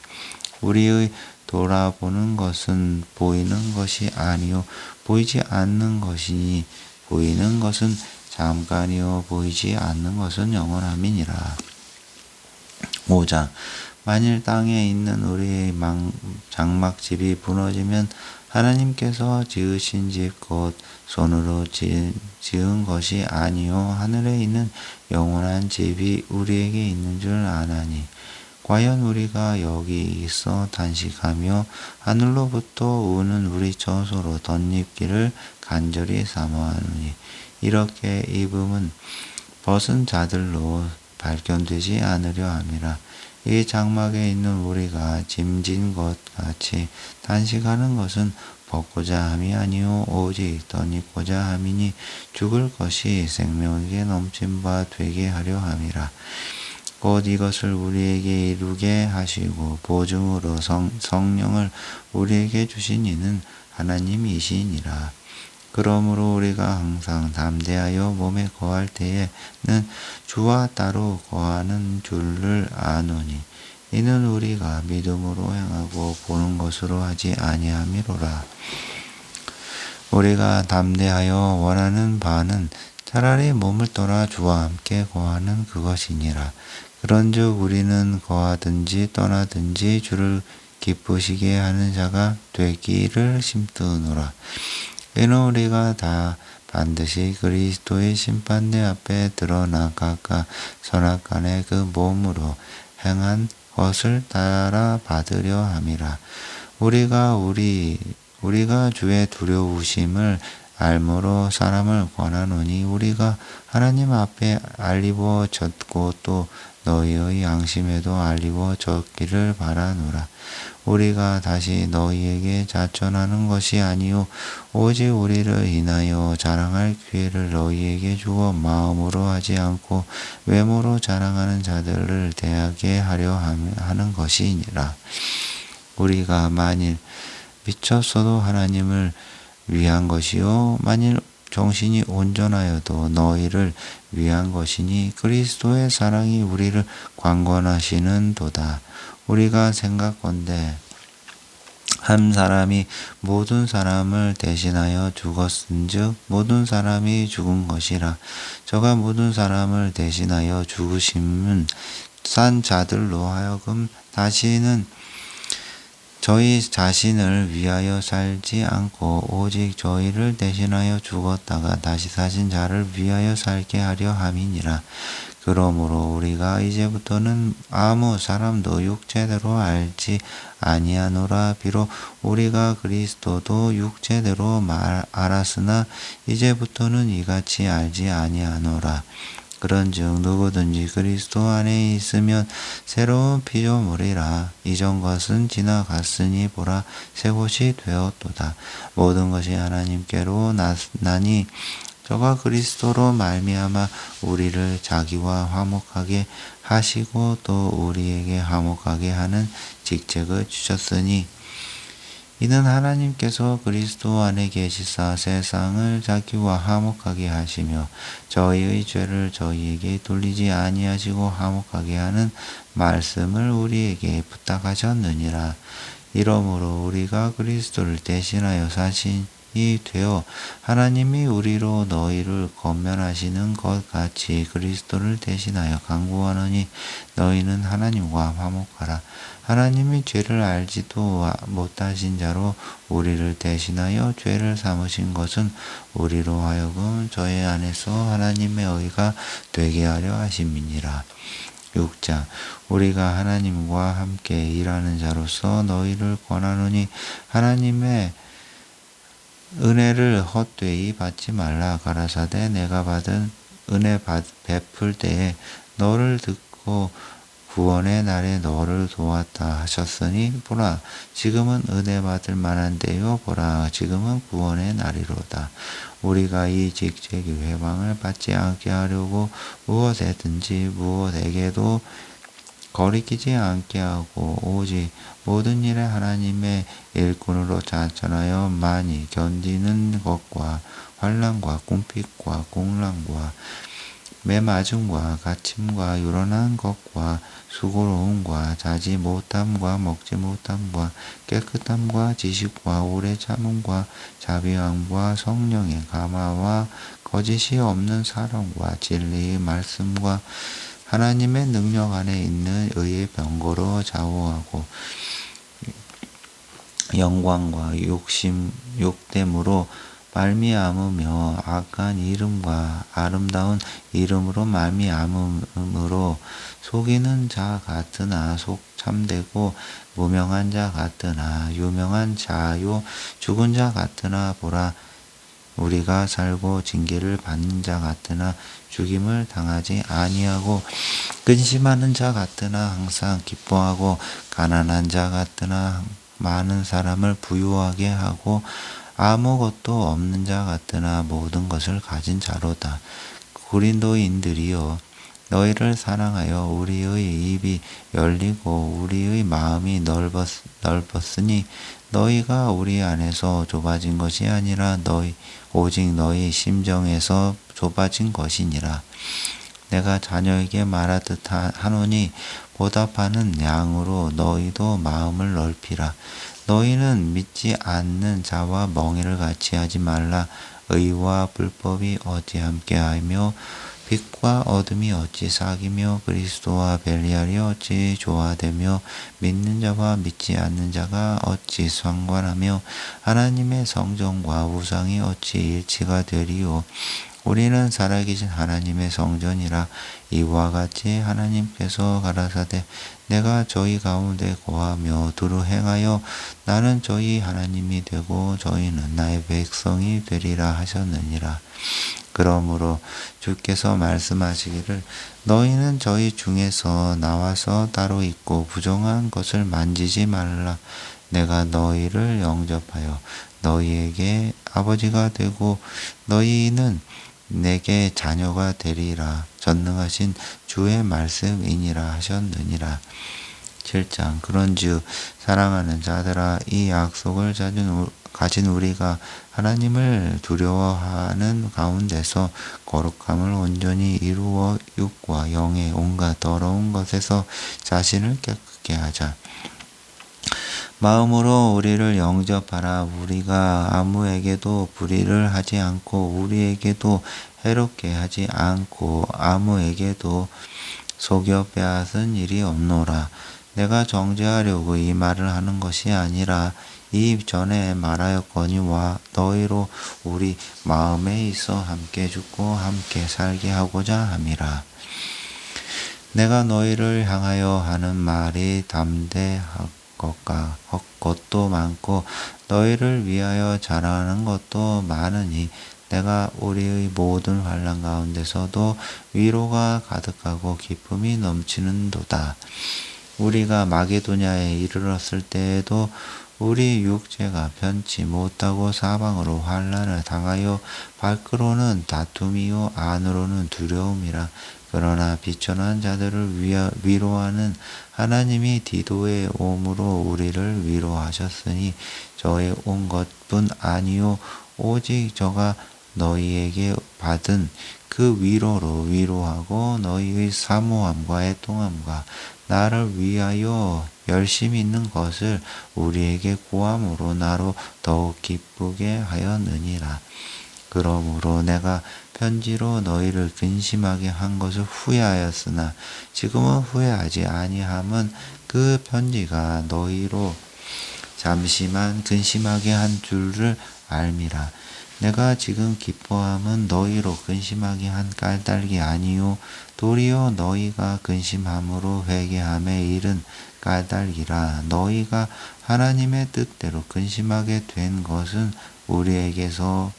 우리의 돌아보는 것은 보이는 것이 아니요 보이지 않는 것이니 보이는 것은 잠깐이요 보이지 않는 것은 영원함이니라. 5장 만일 땅에 있는 우리의 장막집이 무너지면 하나님께서 지으신 집 곧 손으로 지은 것이 아니요 하늘에 있는 영원한 집이 우리에게 있는 줄 아나니 과연 우리가 여기 있어 단식하며 하늘로부터 우는 우리 처소로 덧입기를 간절히 사모하노니 이렇게 입음은 벗은 자들로 발견되지 않으려 함이라. 이 장막에 있는 우리가 짐진 것 같이 단식하는 것은 벗고자 함이 아니요 오직 덧입고자 함이니 죽을 것이 생명에게 넘친 바 되게 하려 함이라. 곧 이것을 우리에게 이루게 하시고 보증으로 성령을 우리에게 주신 이는 하나님이시니라. 그러므로 우리가 항상 담대하여 몸에 거할 때에는 주와 따로 거하는 줄을 아노니 이는 우리가 믿음으로 행하고 보는 것으로 하지 아니함이로라. 우리가 담대하여 원하는 바는 차라리 몸을 떠나 주와 함께 거하는 그것이니라. 그런즉 우리는 거하든지 떠나든지 주를 기쁘시게 하는 자가 되기를 힘쓰노라. 이는 우리가 다 반드시 그리스도의 심판대 앞에 드러나가까 선악간의 그 몸으로 행한 것을 따라 받으려 함이라. 우리가 주의 두려우심을 알므로 사람을 권하노니 우리가 하나님 앞에 알리워졌고 또 너희의 양심에도 알리워졌기를 바라노라. 우리가 다시 너희에게 자천하는 것이 아니요 오직 우리를 인하여 자랑할 기회를 너희에게 주어 마음으로 하지 않고 외모로 자랑하는 자들을 대하게 하려 하는 것이니라. 우리가 만일 미쳤어도 하나님을 위한 것이요 만일 정신이 온전하여도 너희를 위한 것이니 그리스도의 사랑이 우리를 강권하시는 도다. 우리가 생각건대 한 사람이 모든 사람을 대신하여 죽었은즉 모든 사람이 죽은 것이라. 저가 모든 사람을 대신하여 죽으심은 산 자들로 하여금 다시는 저희 자신을 위하여 살지 않고 오직 저희를 대신하여 죽었다가 다시 사신 자를 위하여 살게 하려 함이니라. 그러므로 우리가 이제부터는 아무 사람도 육체대로 알지 아니하노라. 비록 우리가 그리스도도 육체대로 알았으나 이제부터는 이같이 알지 아니하노라. 그런즉 누구든지 그리스도 안에 있으면 새로운 피조물이라. 이전 것은 지나갔으니 보라 새 것이 되었도다. 모든 것이 하나님께로 나니 저가 그리스도로 말미암아 우리를 자기와 화목하게 하시고 또 우리에게 화목하게 하는 직책을 주셨으니 이는 하나님께서 그리스도 안에 계시사 세상을 자기와 화목하게 하시며 저희의 죄를 저희에게 돌리지 아니하시고 화목하게 하는 말씀을 우리에게 부탁하셨느니라. 이러므로 우리가 그리스도를 대신하여 사신이 되어 하나님이 우리로 너희를 권면하시는 것 같이 그리스도를 대신하여 간구하노니 너희는 하나님과 화목하라. 하나님이 죄를 알지도 못하신 자로 우리를 대신하여 죄를 삼으신 것은 우리로 하여금 저희 안에서 하나님의 의가 되게 하려 하심이니라. 6장 우리가 하나님과 함께 일하는 자로서 너희를 권하노니 하나님의 은혜를 헛되이 받지 말라. 가라사대 내가 받은 은혜 베풀 때에 너를 듣고 구원의 날에 너를 도왔다 하셨으니 보라 지금은 은혜 받을 만한 때요 보라 지금은 구원의 날이로다. 우리가 이 직책의 회방을 받지 않게 하려고 무엇에든지 무엇에게도 거리끼지 않게 하고 오직 모든 일에 하나님의 일꾼으로 자천하여 많이 견디는 것과 환난과 궁핍과 공랑과 매맞음과 갇힘과 유론한 것과 수고로움과 자지 못함과 먹지 못함과 깨끗함과 지식과 오래 참음과 자비함과 성령의 감화와 거짓이 없는 사랑과 진리의 말씀과 하나님의 능력 안에 있는 의의 병거로 좌우하고 영광과 욕됨으로 말미암으며 악한 이름과 아름다운 이름으로 말미암음으로 속이는 자 같으나 속 참되고 무명한 자 같으나 유명한 자요 죽은 자 같으나 보라 우리가 살고 징계를 받는 자 같으나 죽임을 당하지 아니하고 근심하는 자 같으나 항상 기뻐하고 가난한 자 같으나 많은 사람을 부유하게 하고 아무것도 없는 자 같으나 모든 것을 가진 자로다. 고린도인들이여 너희를 사랑하여 우리의 입이 열리고 우리의 마음이 넓었으니 너희가 우리 안에서 좁아진 것이 아니라 오직 너희 심정에서 좁아진 것이니라. 내가 자녀에게 말하듯 하노니 보답하는 양으로 너희도 마음을 넓히라. 너희는 믿지 않는 자와 멍에를 같이 하지 말라. 의와 불법이 어찌 함께하며 빛과 어둠이 어찌 사귀며 그리스도와 벨리알이 어찌 조화되며 믿는 자와 믿지 않는 자가 어찌 상관하며 하나님의 성전과 우상이 어찌 일치가 되리요. 우리는 살아계신 하나님의 성전이라. 이와 같이 하나님께서 가라사대 내가 저희 가운데 거하며 두루 행하여 나는 저희 하나님이 되고 저희는 나의 백성이 되리라 하셨느니라. 그러므로 주께서 말씀하시기를 너희는 저희 중에서 나와서 따로 있고 부정한 것을 만지지 말라. 내가 너희를 영접하여 너희에게 아버지가 되고 너희는 내게 자녀가 되리라. 전능하신 주의 말씀이니라 하셨느니라. 7장 그런즉 사랑하는 자들아 이 약속을 가진 우리가 하나님을 두려워하는 가운데서 거룩함을 온전히 이루어 육과 영의 온갖 더러운 것에서 자신을 깨끗게 하자. 마음으로 우리를 영접하라. 우리가 아무에게도 불의를 하지 않고 우리에게도 해롭게 하지 않고 아무에게도 속여 빼앗은 일이 없노라. 내가 정죄하려고 이 말을 하는 것이 아니라 이전에 말하였거니와 너희로 우리 마음에 있어 함께 죽고 함께 살게 하고자 함이라. 내가 너희를 향하여 하는 말이 담대할 것도 많고 너희를 위하여 자랑하는 것도 많으니 내가 우리의 모든 환난 가운데서도 위로가 가득하고 기쁨이 넘치는도다. 우리가 마게도냐에 이르렀을 때에도 우리 육체가 편치 못하고 사방으로 환난을 당하여 밖으로는 다툼이요 안으로는 두려움이라. 그러나 비천한 자들을 위로하는 하나님이 디도에 오므로 우리를 위로하셨으니 저의 온 것뿐 아니요 오직 저가 너희에게 받은 그 위로로 위로하고 너희의 사모함과 애통함과 나를 위하여 열심히 있는 것을 우리에게 구함으로 나로 더욱 기쁘게 하였느니라. 그러므로 내가 편지로 너희를 근심하게 한 것을 후회하였으나 지금은 후회하지 아니함은 그 편지가 너희로 잠시만 근심하게 한 줄을 알미라. 내가 지금 기뻐함은 너희로 근심하게 한 까닭이 아니요 도리어 너희가 근심함으로 회개함에 이른 까닭이라. 너희가 하나님의 뜻대로 근심하게 된 것은 우리에게서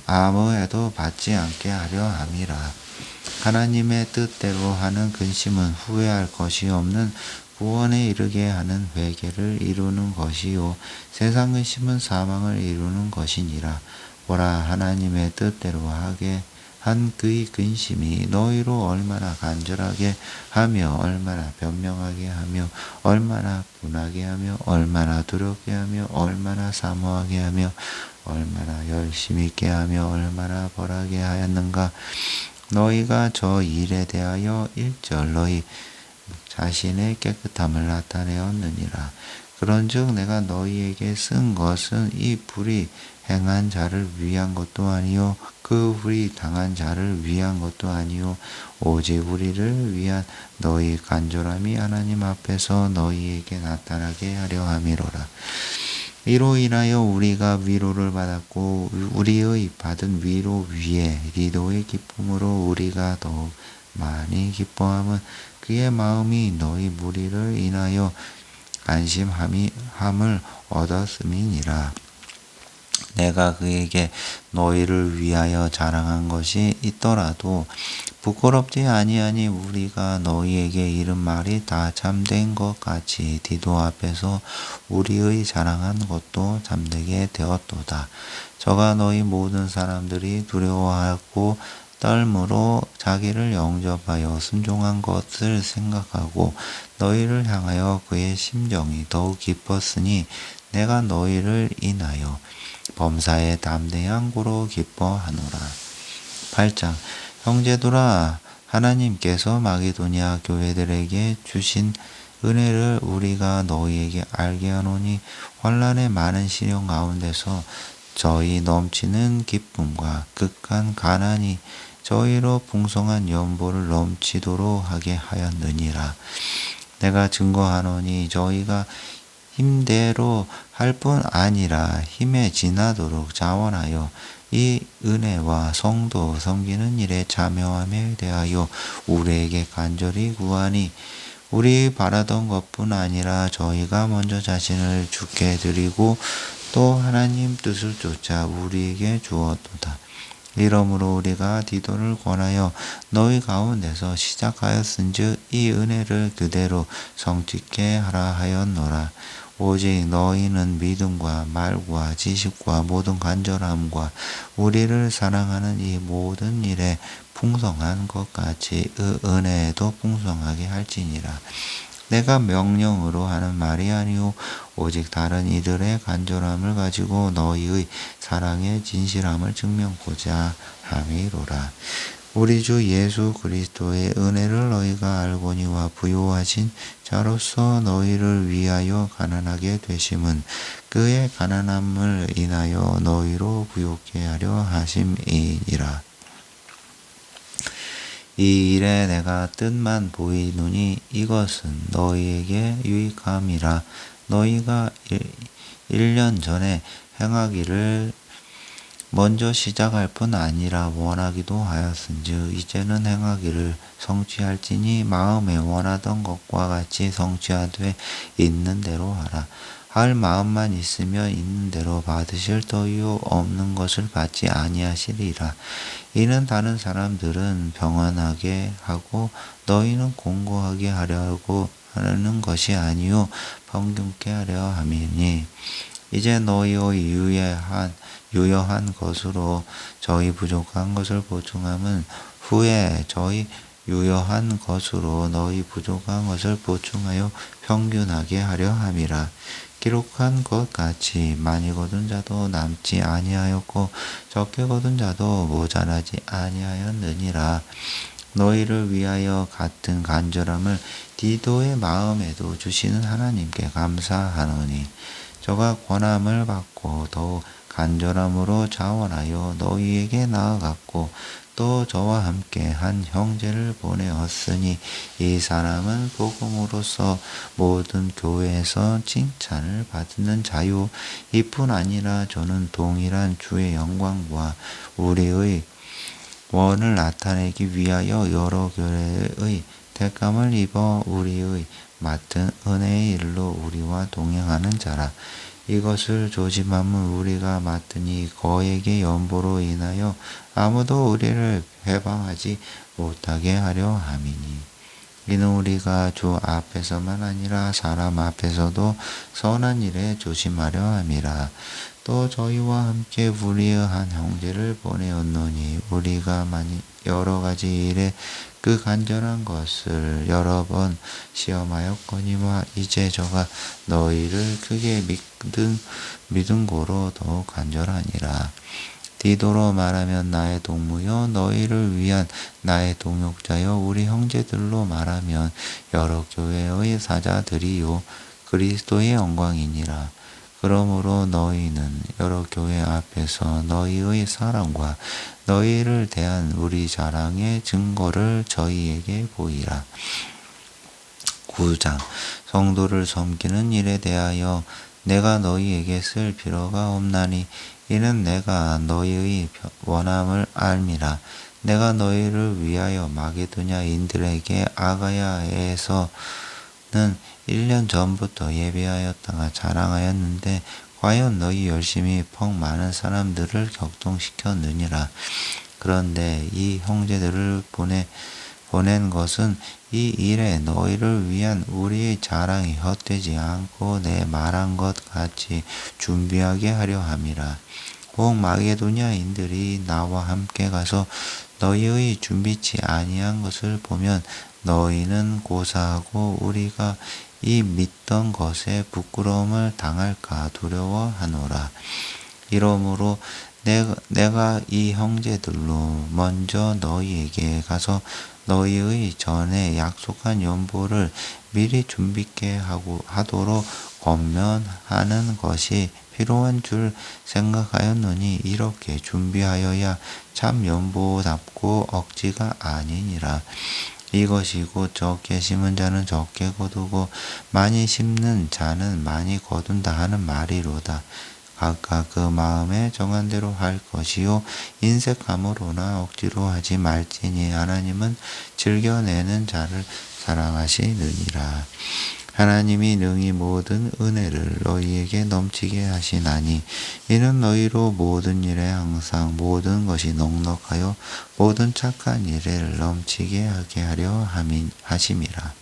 아무 해도 받지 않게 하려 함이라. 하나님의 뜻대로 하는 근심은 후회할 것이 없는 구원에 이르게 하는 회개를 이루는 것이요 세상 근심은 사망을 이루는 것이니라. 보라, 하나님의 뜻대로 하게 한 그의 근심이 너희로 얼마나 간절하게 하며 얼마나 변명하게 하며 얼마나 분하게 하며 얼마나 두렵게 하며 얼마나 사모하게 하며 얼마나 열심히 있게 하며 얼마나 벌하게 하였는가. 너희가 저 일에 대하여 일절 너희 자신의 깨끗함을 나타내었느니라. 그런즉 내가 너희에게 쓴 것은 이 불이 행한 자를 위한 것도 아니요 그 불이 당한 자를 위한 것도 아니요 오직 우리를 위한 너희 간절함이 하나님 앞에서 너희에게 나타나게 하려 함이로라. 이로 인하여 우리가 위로를 받았고 우리의 받은 위로 위에 디도의 기쁨으로 우리가 더욱 많이 기뻐함은 그의 마음이 너희 무리를 인하여 안심함을 얻었음이니라. 내가 그에게 너희를 위하여 자랑한 것이 있더라도 부끄럽지 아니하니 우리가 너희에게 이른 말이 다 참된 것 같이 디도 앞에서 우리의 자랑한 것도 참되게 되었도다. 저가 너희 모든 사람들이 두려워하고 떨므로 자기를 영접하여 순종한 것을 생각하고 너희를 향하여 그의 심정이 더욱 기뻤으니 내가 너희를 인하여 범사에 담대한 고로 기뻐하노라. 8장. 형제들아, 하나님께서 마게도냐 교회들에게 주신 은혜를 우리가 너희에게 알게 하노니 환난의 많은 시련 가운데서 저희 넘치는 기쁨과 극한 가난이 저희로 풍성한 연보를 넘치도록 하게 하였느니라. 내가 증거하노니 저희가 힘대로 할 뿐 아니라 힘에 지나도록 자원하여 이 은혜와 성도 섬기는 일에 참여함에 대하여 우리에게 간절히 구하니 우리 바라던 것뿐 아니라 저희가 먼저 자신을 주께 드리고 또 하나님 뜻을 쫓아 우리에게 주었도다. 이러므로 우리가 디도를 권하여 너희 가운데서 시작하였은즉 이 은혜를 그대로 성취케 하라 하였노라. 오직 너희는 믿음과 말과 지식과 모든 간절함과 우리를 사랑하는 이 모든 일에 풍성한 것 같이 그 은혜에도 풍성하게 할지니라. 내가 명령으로 하는 말이 아니오 오직 다른 이들의 간절함을 가지고 너희의 사랑의 진실함을 증명코자 함이로라. 우리 주 예수 그리스도의 은혜를 너희가 알거니와 부요하신 자로서 너희를 위하여 가난하게 되심은 그의 가난함을 인하여 너희로 부요케 하려 하심이니라. 이 일에 내가 뜻만 보이노니 이것은 너희에게 유익함이라. 너희가 1년 전에 행하기를 먼저 시작할 뿐 아니라 원하기도 하였은즉 이제는 행하기를 성취할지니 마음에 원하던 것과 같이 성취하되 있는 대로 하라. 할 마음만 있으면 있는 대로 받으실 터이요 없는 것을 받지 아니하시리라. 이는 다른 사람들은 평안하게 하고 너희는 공고하게 하려고 하는 것이 아니요 평균케 하려 함이니 이제 너희의 유효한 것으로 저희 부족한 것을 보충함은 후에 저희 유효한 것으로 너희 부족한 것을 보충하여 평균하게 하려 함이라. 기록한 것 같이 많이 거둔 자도 남지 아니하였고 적게 거둔 자도 모자라지 아니하였느니라. 너희를 위하여 같은 간절함을 디도의 마음에도 주시는 하나님께 감사하노니 저가 권함을 받고 더욱 간절함으로 자원하여 너희에게 나아갔고 또 저와 함께 한 형제를 보내었으니 이 사람은 복음으로서 모든 교회에서 칭찬을 받는 자요 이뿐 아니라 저는 동일한 주의 영광과 우리의 원을 나타내기 위하여 여러 교회의 택감을 입어 우리의 맡은 은혜의 일로 우리와 동행하는 자라. 이것을 조심함은 우리가 맡은 이 거액의 연보로 인하여 아무도 우리를 해방하지 못하게 하려 함이니 이는 우리가 주 앞에서만 아니라 사람 앞에서도 선한 일에 조심하려 함이라. 또 저희와 함께 우리의 한 형제를 보내었노니 우리가 많이 여러 가지 일에 그 간절한 것을 여러 번 시험하였거니와 이제 저가 너희를 크게 믿은 고로 더욱 간절하니라. 디도로 말하면 나의 동무여 너희를 위한 나의 동역자여 우리 형제들로 말하면 여러 교회의 사자들이요 그리스도의 영광이니라. 그러므로 너희는 여러 교회 앞에서 너희의 사랑과 너희를 대한 우리 자랑의 증거를 저희에게 보이라. 9장 성도를 섬기는 일에 대하여 내가 너희에게 쓸 필요가 없나니 이는 내가 너희의 원함을 알미라. 내가 너희를 위하여 마게도냐인들에게 아가야에서는 1년 전부터 예배하였다가 자랑하였는데 과연 너희 열심히 퍽 많은 사람들을 격동시켰느니라. 그런데 이 형제들을 보낸 것은 이 일에 너희를 위한 우리의 자랑이 헛되지 않고 내 말한 것 같이 준비하게 하려 함이라. 꼭 마게도냐인들이 나와 함께 가서 너희의 준비치 아니한 것을 보면 너희는 고사하고 우리가 이 믿던 것에 부끄러움을 당할까 두려워하노라. 이러므로 내가 이 형제들로 먼저 너희에게 가서 너희의 전에 약속한 연보를 미리 준비케 하도록 권면하는 것이 필요한 줄 생각하였노니 이렇게 준비하여야 참 연보답고 억지가 아니니라. 이것이 곧 적게 심은 자는 적게 거두고 많이 심는 자는 많이 거둔다 하는 말이로다. 각각 그 마음에 정한 대로 할 것이요 인색함으로나 억지로 하지 말지니 하나님은 즐겨내는 자를 사랑하시느니라. 하나님이 능히 모든 은혜를 너희에게 넘치게 하시나니 이는 너희로 모든 일에 항상 모든 것이 넉넉하여 모든 착한 일에 넘치게 하게 하려 하심이라.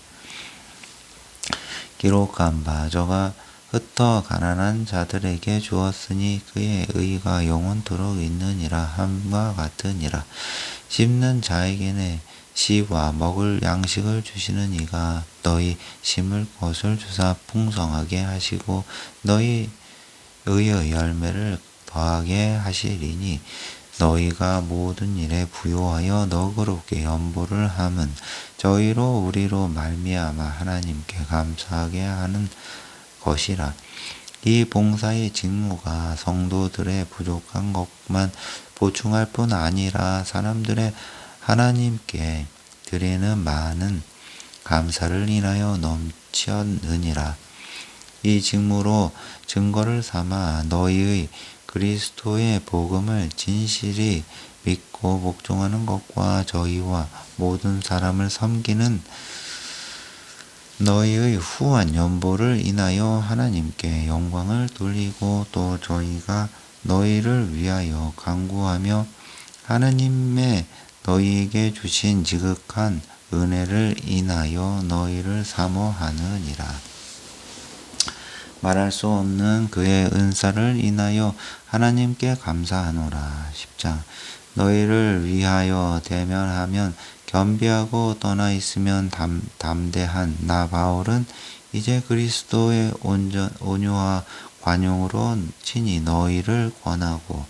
기록한 바 저가 흩어 가난한 자들에게 주었으니 그의 의가 영원토록 있느니라 함과 같으니라. 심는 자에게는 씨와 먹을 양식을 주시는 이가 너희 심을 것을 주사 풍성하게 하시고 너희 의의 열매를 더하게 하시리니 너희가 모든 일에 부요하여 너그럽게 연보를 함은 저희로 우리로 말미암아 하나님께 감사하게 하는 것이라. 이 봉사의 직무가 성도들의 부족한 것만 보충할 뿐 아니라 사람들의 하나님께 드리는 많은 감사를 인하여 넘쳤느니라. 이 직무로 증거를 삼아 너희의 그리스도의 복음을 진실히 믿고 복종하는 것과 저희와 모든 사람을 섬기는 너희의 후한 연보를 인하여 하나님께 영광을 돌리고 또 저희가 너희를 위하여 간구하며 하나님의 너희에게 주신 지극한 은혜를 인하여 너희를 사모하느니라. 말할 수 없는 그의 은사를 인하여 하나님께 감사하노라. 10장 너희를 위하여 대면하면 겸비하고 떠나 있으면 담대한 나 바울은 이제 그리스도의 온유와 관용으로 친히 너희를 권하고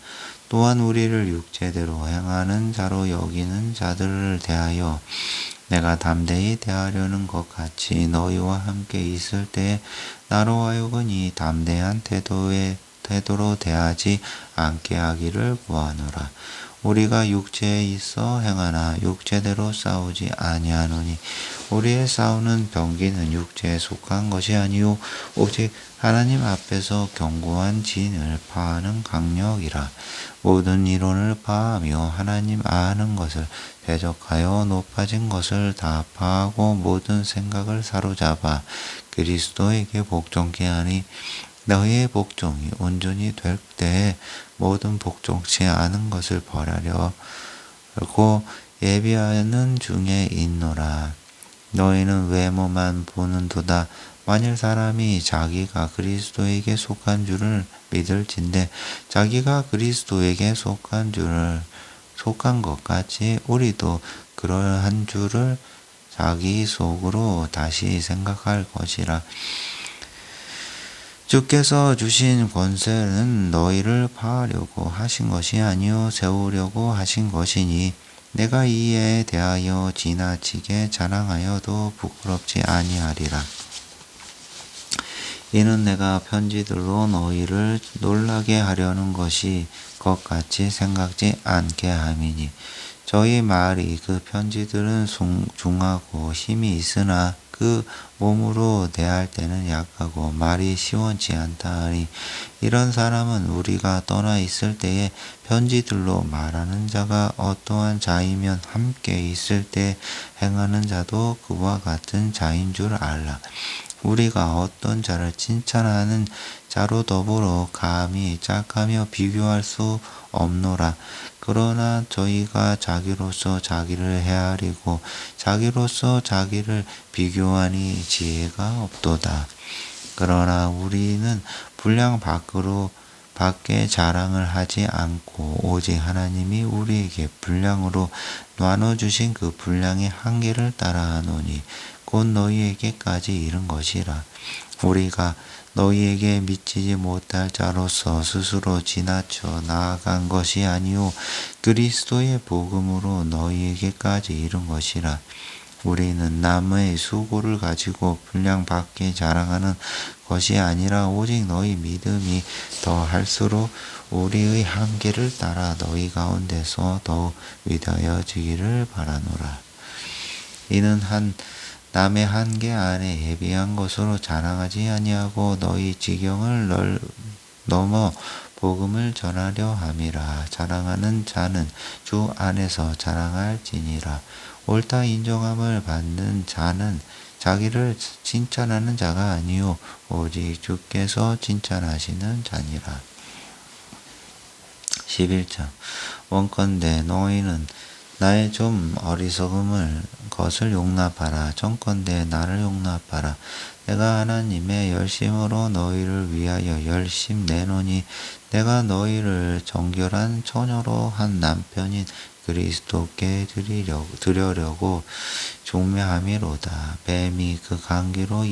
또한 우리를 육체대로 행하는 자로 여기는 자들을 대하여 내가 담대히 대하려는 것 같이 너희와 함께 있을 때에 나로 하여금 이 담대한 태도로 대하지 않게 하기를 구하노라. 우리가 육체에 있어 행하나 육체대로 싸우지 아니하노니 우리의 싸우는 병기는 육체에 속한 것이 아니요 오직 하나님 앞에서 견고한 진을 파하는 강력이라. 모든 이론을 파하며 하나님 아는 것을 대적하여 높아진 것을 다 파하고 모든 생각을 사로잡아 그리스도에게 복종케 하니 너희의 복종이 온전히 될 때에 모든 복종치 않은 것을 벌하려고 예비하는 중에 있노라. 너희는 외모만 보는도다. 만일 사람이 자기가 그리스도에게 속한 줄을 믿을진대 자기가 그리스도에게 속한 것 같이 우리도 그러한 줄을 자기 속으로 다시 생각할 것이라. 주께서 주신 권세는 너희를 파하려고 하신 것이 아니요 세우려고 하신 것이니 내가 이에 대하여 지나치게 자랑하여도 부끄럽지 아니하리라. 이는 내가 편지들로 너희를 놀라게 하려는 것이 것 같이 생각지 않게 함이니 저희 말이 그 편지들은 중하고 힘이 있으나 그 몸으로 대할 때는 약하고 말이 시원치 않다 하니 이런 사람은 우리가 떠나 있을 때에 편지들로 말하는 자가 어떠한 자이면 함께 있을 때 행하는 자도 그와 같은 자인 줄 알라. 우리가 어떤 자를 칭찬하는 자로 더불어 감히 짝하며 비교할 수 없노라. 그러나 저희가 자기로서 자기를 헤아리고 자기로서 자기를 비교하니 지혜가 없도다. 그러나 우리는 분량 밖에 자랑을 하지 않고 오직 하나님이 우리에게 분량으로 나눠주신 그 분량의 한계를 따라하노니 곧 너희에게까지 이른 것이라. 우리가 너희에게 미치지 못할 자로서 스스로 지나쳐 나아간 것이 아니요 그리스도의 복음으로 너희에게까지 이른 것이라. 우리는 남의 수고를 가지고 분량 밖에 자랑하는 것이 아니라 오직 너희 믿음이 더할수록 우리의 한계를 따라 너희 가운데서 더욱 위대하여지기를 바라노라. 이는 남의 한계 안에 예비한 것으로 자랑하지 아니하고 너희 지경을 넘어 복음을 전하려 함이라. 자랑하는 자는 주 안에서 자랑할지니라. 옳다 인정함을 받는 자는 자기를 칭찬하는 자가 아니요 오직 주께서 칭찬하시는 자니라. 11장 원컨대 너희는 나의 좀 어리석음을 것을 용납하라. 정컨대 나를 용납하라. 내가 하나님의 열심으로 너희를 위하여 열심 내노니 내가 너희를 정결한 처녀로 한 남편인 그리스도께 드리려고 종매함이로다. 뱀이 그 감기로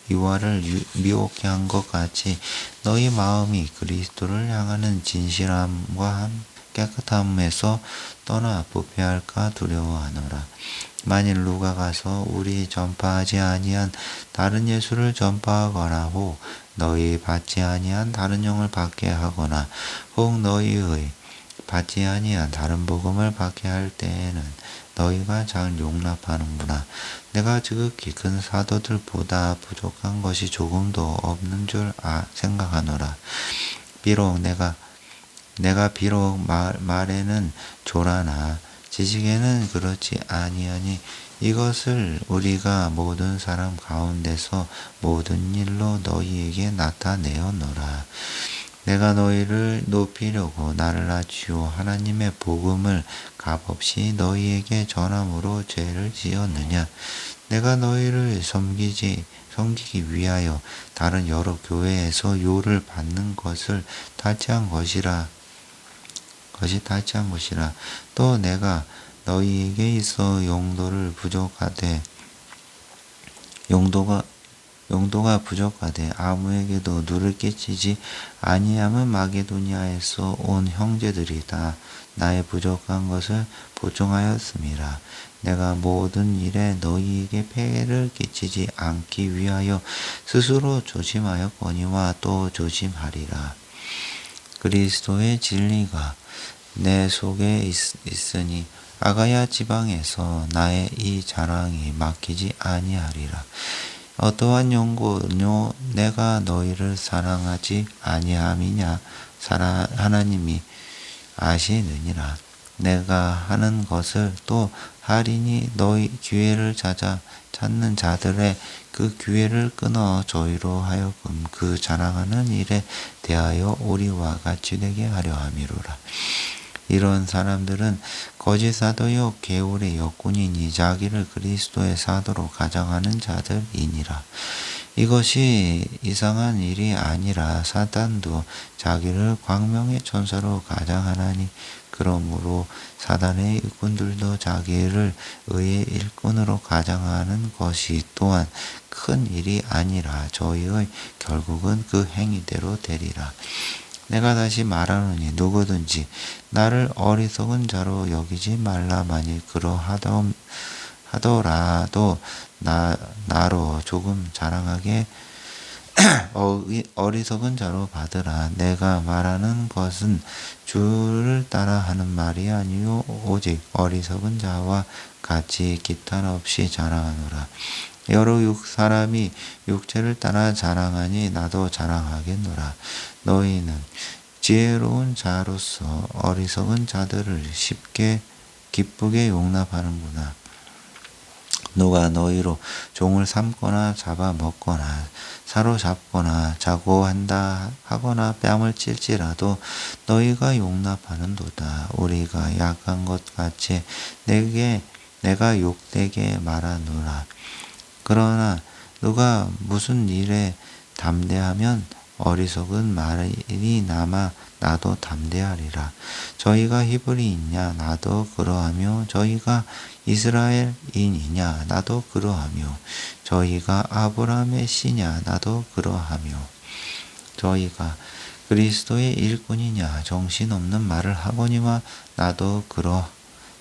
이와를 미혹해 한 것 같이 너희 마음이 그리스도를 향하는 진실함과 깨끗함에서 떠나 부패할까 두려워하노라. 만일 누가 가서 우리 전파하지 아니한 다른 예수를 전파하거나 혹 너희 받지 아니한 다른 영을 받게 하거나 혹 너희의 받지 아니한 다른 복음을 받게 할 때에는 너희가 잘 용납하는구나. 내가 지극히 큰 사도들보다 부족한 것이 조금도 없는 줄 생각하노라. 비록 내가 비록 말에는 조라나 지식에는 그렇지 아니하니 이것을 우리가 모든 사람 가운데서 모든 일로 너희에게 나타내었노라. 내가 너희를 높이려고 나를 낮추어 하나님의 복음을 값없이 너희에게 전함으로 죄를 지었느냐? 내가 너희를 섬기기 위하여 다른 여러 교회에서 요를 받는 것을 탈취한 것이라. 또 내가 너희에게 있어 용도가 부족하되 아무에게도 누를 끼치지 아니함은 마게도니아에서 온 형제들이 다 나의 부족한 것을 보충하였음이라. 내가 모든 일에 너희에게 폐해를 끼치지 않기 위하여 스스로 조심하였거니와 또 조심하리라. 그리스도의 진리가 내 속에 있으니 아가야 지방에서 나의 이 자랑이 막히지 아니하리라. 어떠한 연고뇨 내가 너희를 사랑하지 아니함이냐 하나님이 아시느니라. 내가 하는 것을 또 하리니 너희 기회를 찾는 자들의 그 기회를 끊어 저희로 하여금 그 자랑하는 일에 대하여 우리와 같이 되게 하려 함이로라. 이런 사람들은 거짓 사도요 계율의 역군이니 자기를 그리스도의 사도로 가장하는 자들이니라. 이것이 이상한 일이 아니라 사단도 자기를 광명의 천사로 가장하나니 그러므로 사단의 일꾼들도 자기를 의의 일꾼으로 가장하는 것이 또한 큰 일이 아니라 저희의 결국은 그 행위대로 되리라. 내가 다시 말하노니 누구든지 나를 어리석은 자로 여기지 말라. 만일 그러하더라도 나로 조금 자랑하게 어리석은 자로 받으라. 내가 말하는 것은 주를 따라 하는 말이 아니요 오직 어리석은 자와 같이 기탄 없이 자랑하노라. 여러 사람이 육체를 따라 자랑하니 나도 자랑하겠노라. 너희는 지혜로운 자로서 어리석은 자들을 기쁘게 용납하는구나. 누가 너희로 종을 삼거나 잡아먹거나 사로잡거나 자고 한다 하거나 뺨을 찔지라도 너희가 용납하는도다. 우리가 약한 것 같이 내가 욕되게 말하노라. 그러나 누가 무슨 일에 담대하면 어리석은 말이 남아 나도 담대하리라. 저희가 히브리이냐 나도 그러하며 저희가 이스라엘인이냐 나도 그러하며 저희가 아브라함의 씨냐 나도 그러하며 저희가 그리스도의 일꾼이냐 정신없는 말을 하거니와 나도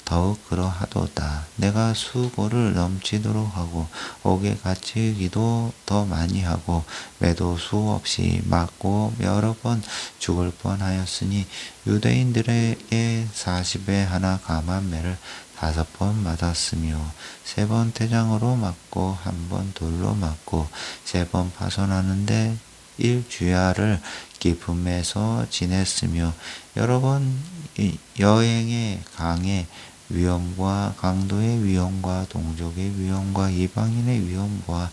더욱 그러하도다. 내가 수고를 넘치도록 하고 옥에 갇히기도 더 많이 하고 매도 수없이 맞고 여러 번 죽을 뻔하였으니 유대인들에게 40에 하나 감한 매를 5번 맞았으며 3번 태장으로 맞고 1번 돌로 맞고 3번 파손하는데 1주야를 기쁨에서 지냈으며 여러 번 여행의 강에 위험과 강도의 위험과 동족의 위험과 이방인의 위험과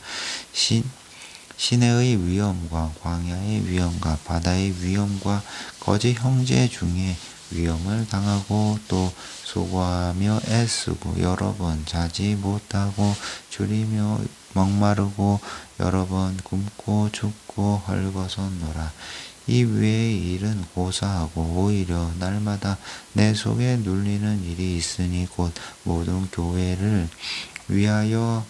시내의 위험과 광야의 위험과 바다의 위험과 거짓 형제 중에 위험을 당하고 또 수고하며 애쓰고 여러 번 자지 못하고 줄이며 목마르고 여러 번 굶고 죽고 헐벗었노라. 이 외의 일은 고사하고 오히려 날마다 내 속에 눌리는 일이 있으니 곧 모든 교회를 위하여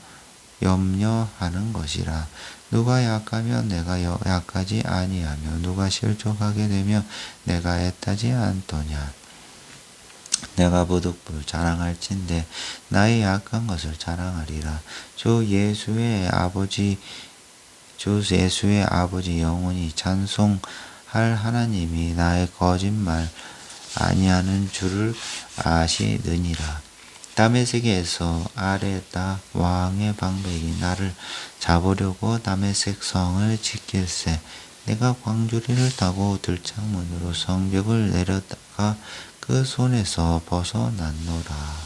염려하는 것이라. 누가 약하면 내가 약하지 아니하며 누가 실족하게 되면 내가 애타지 않더냐. 내가 부득불 자랑할진대 나의 약한 것을 자랑하리라. 주 예수의 아버지 영원히 찬송할 하나님이 나의 거짓말 아니하는 줄을 아시느니라. 다메섹에서 아레다 왕의 방백이 나를 잡으려고 다메섹 성을 지킬세. 내가 광주리를 타고 들창문으로 성벽을 내려다가 그 손에서 벗어났노라.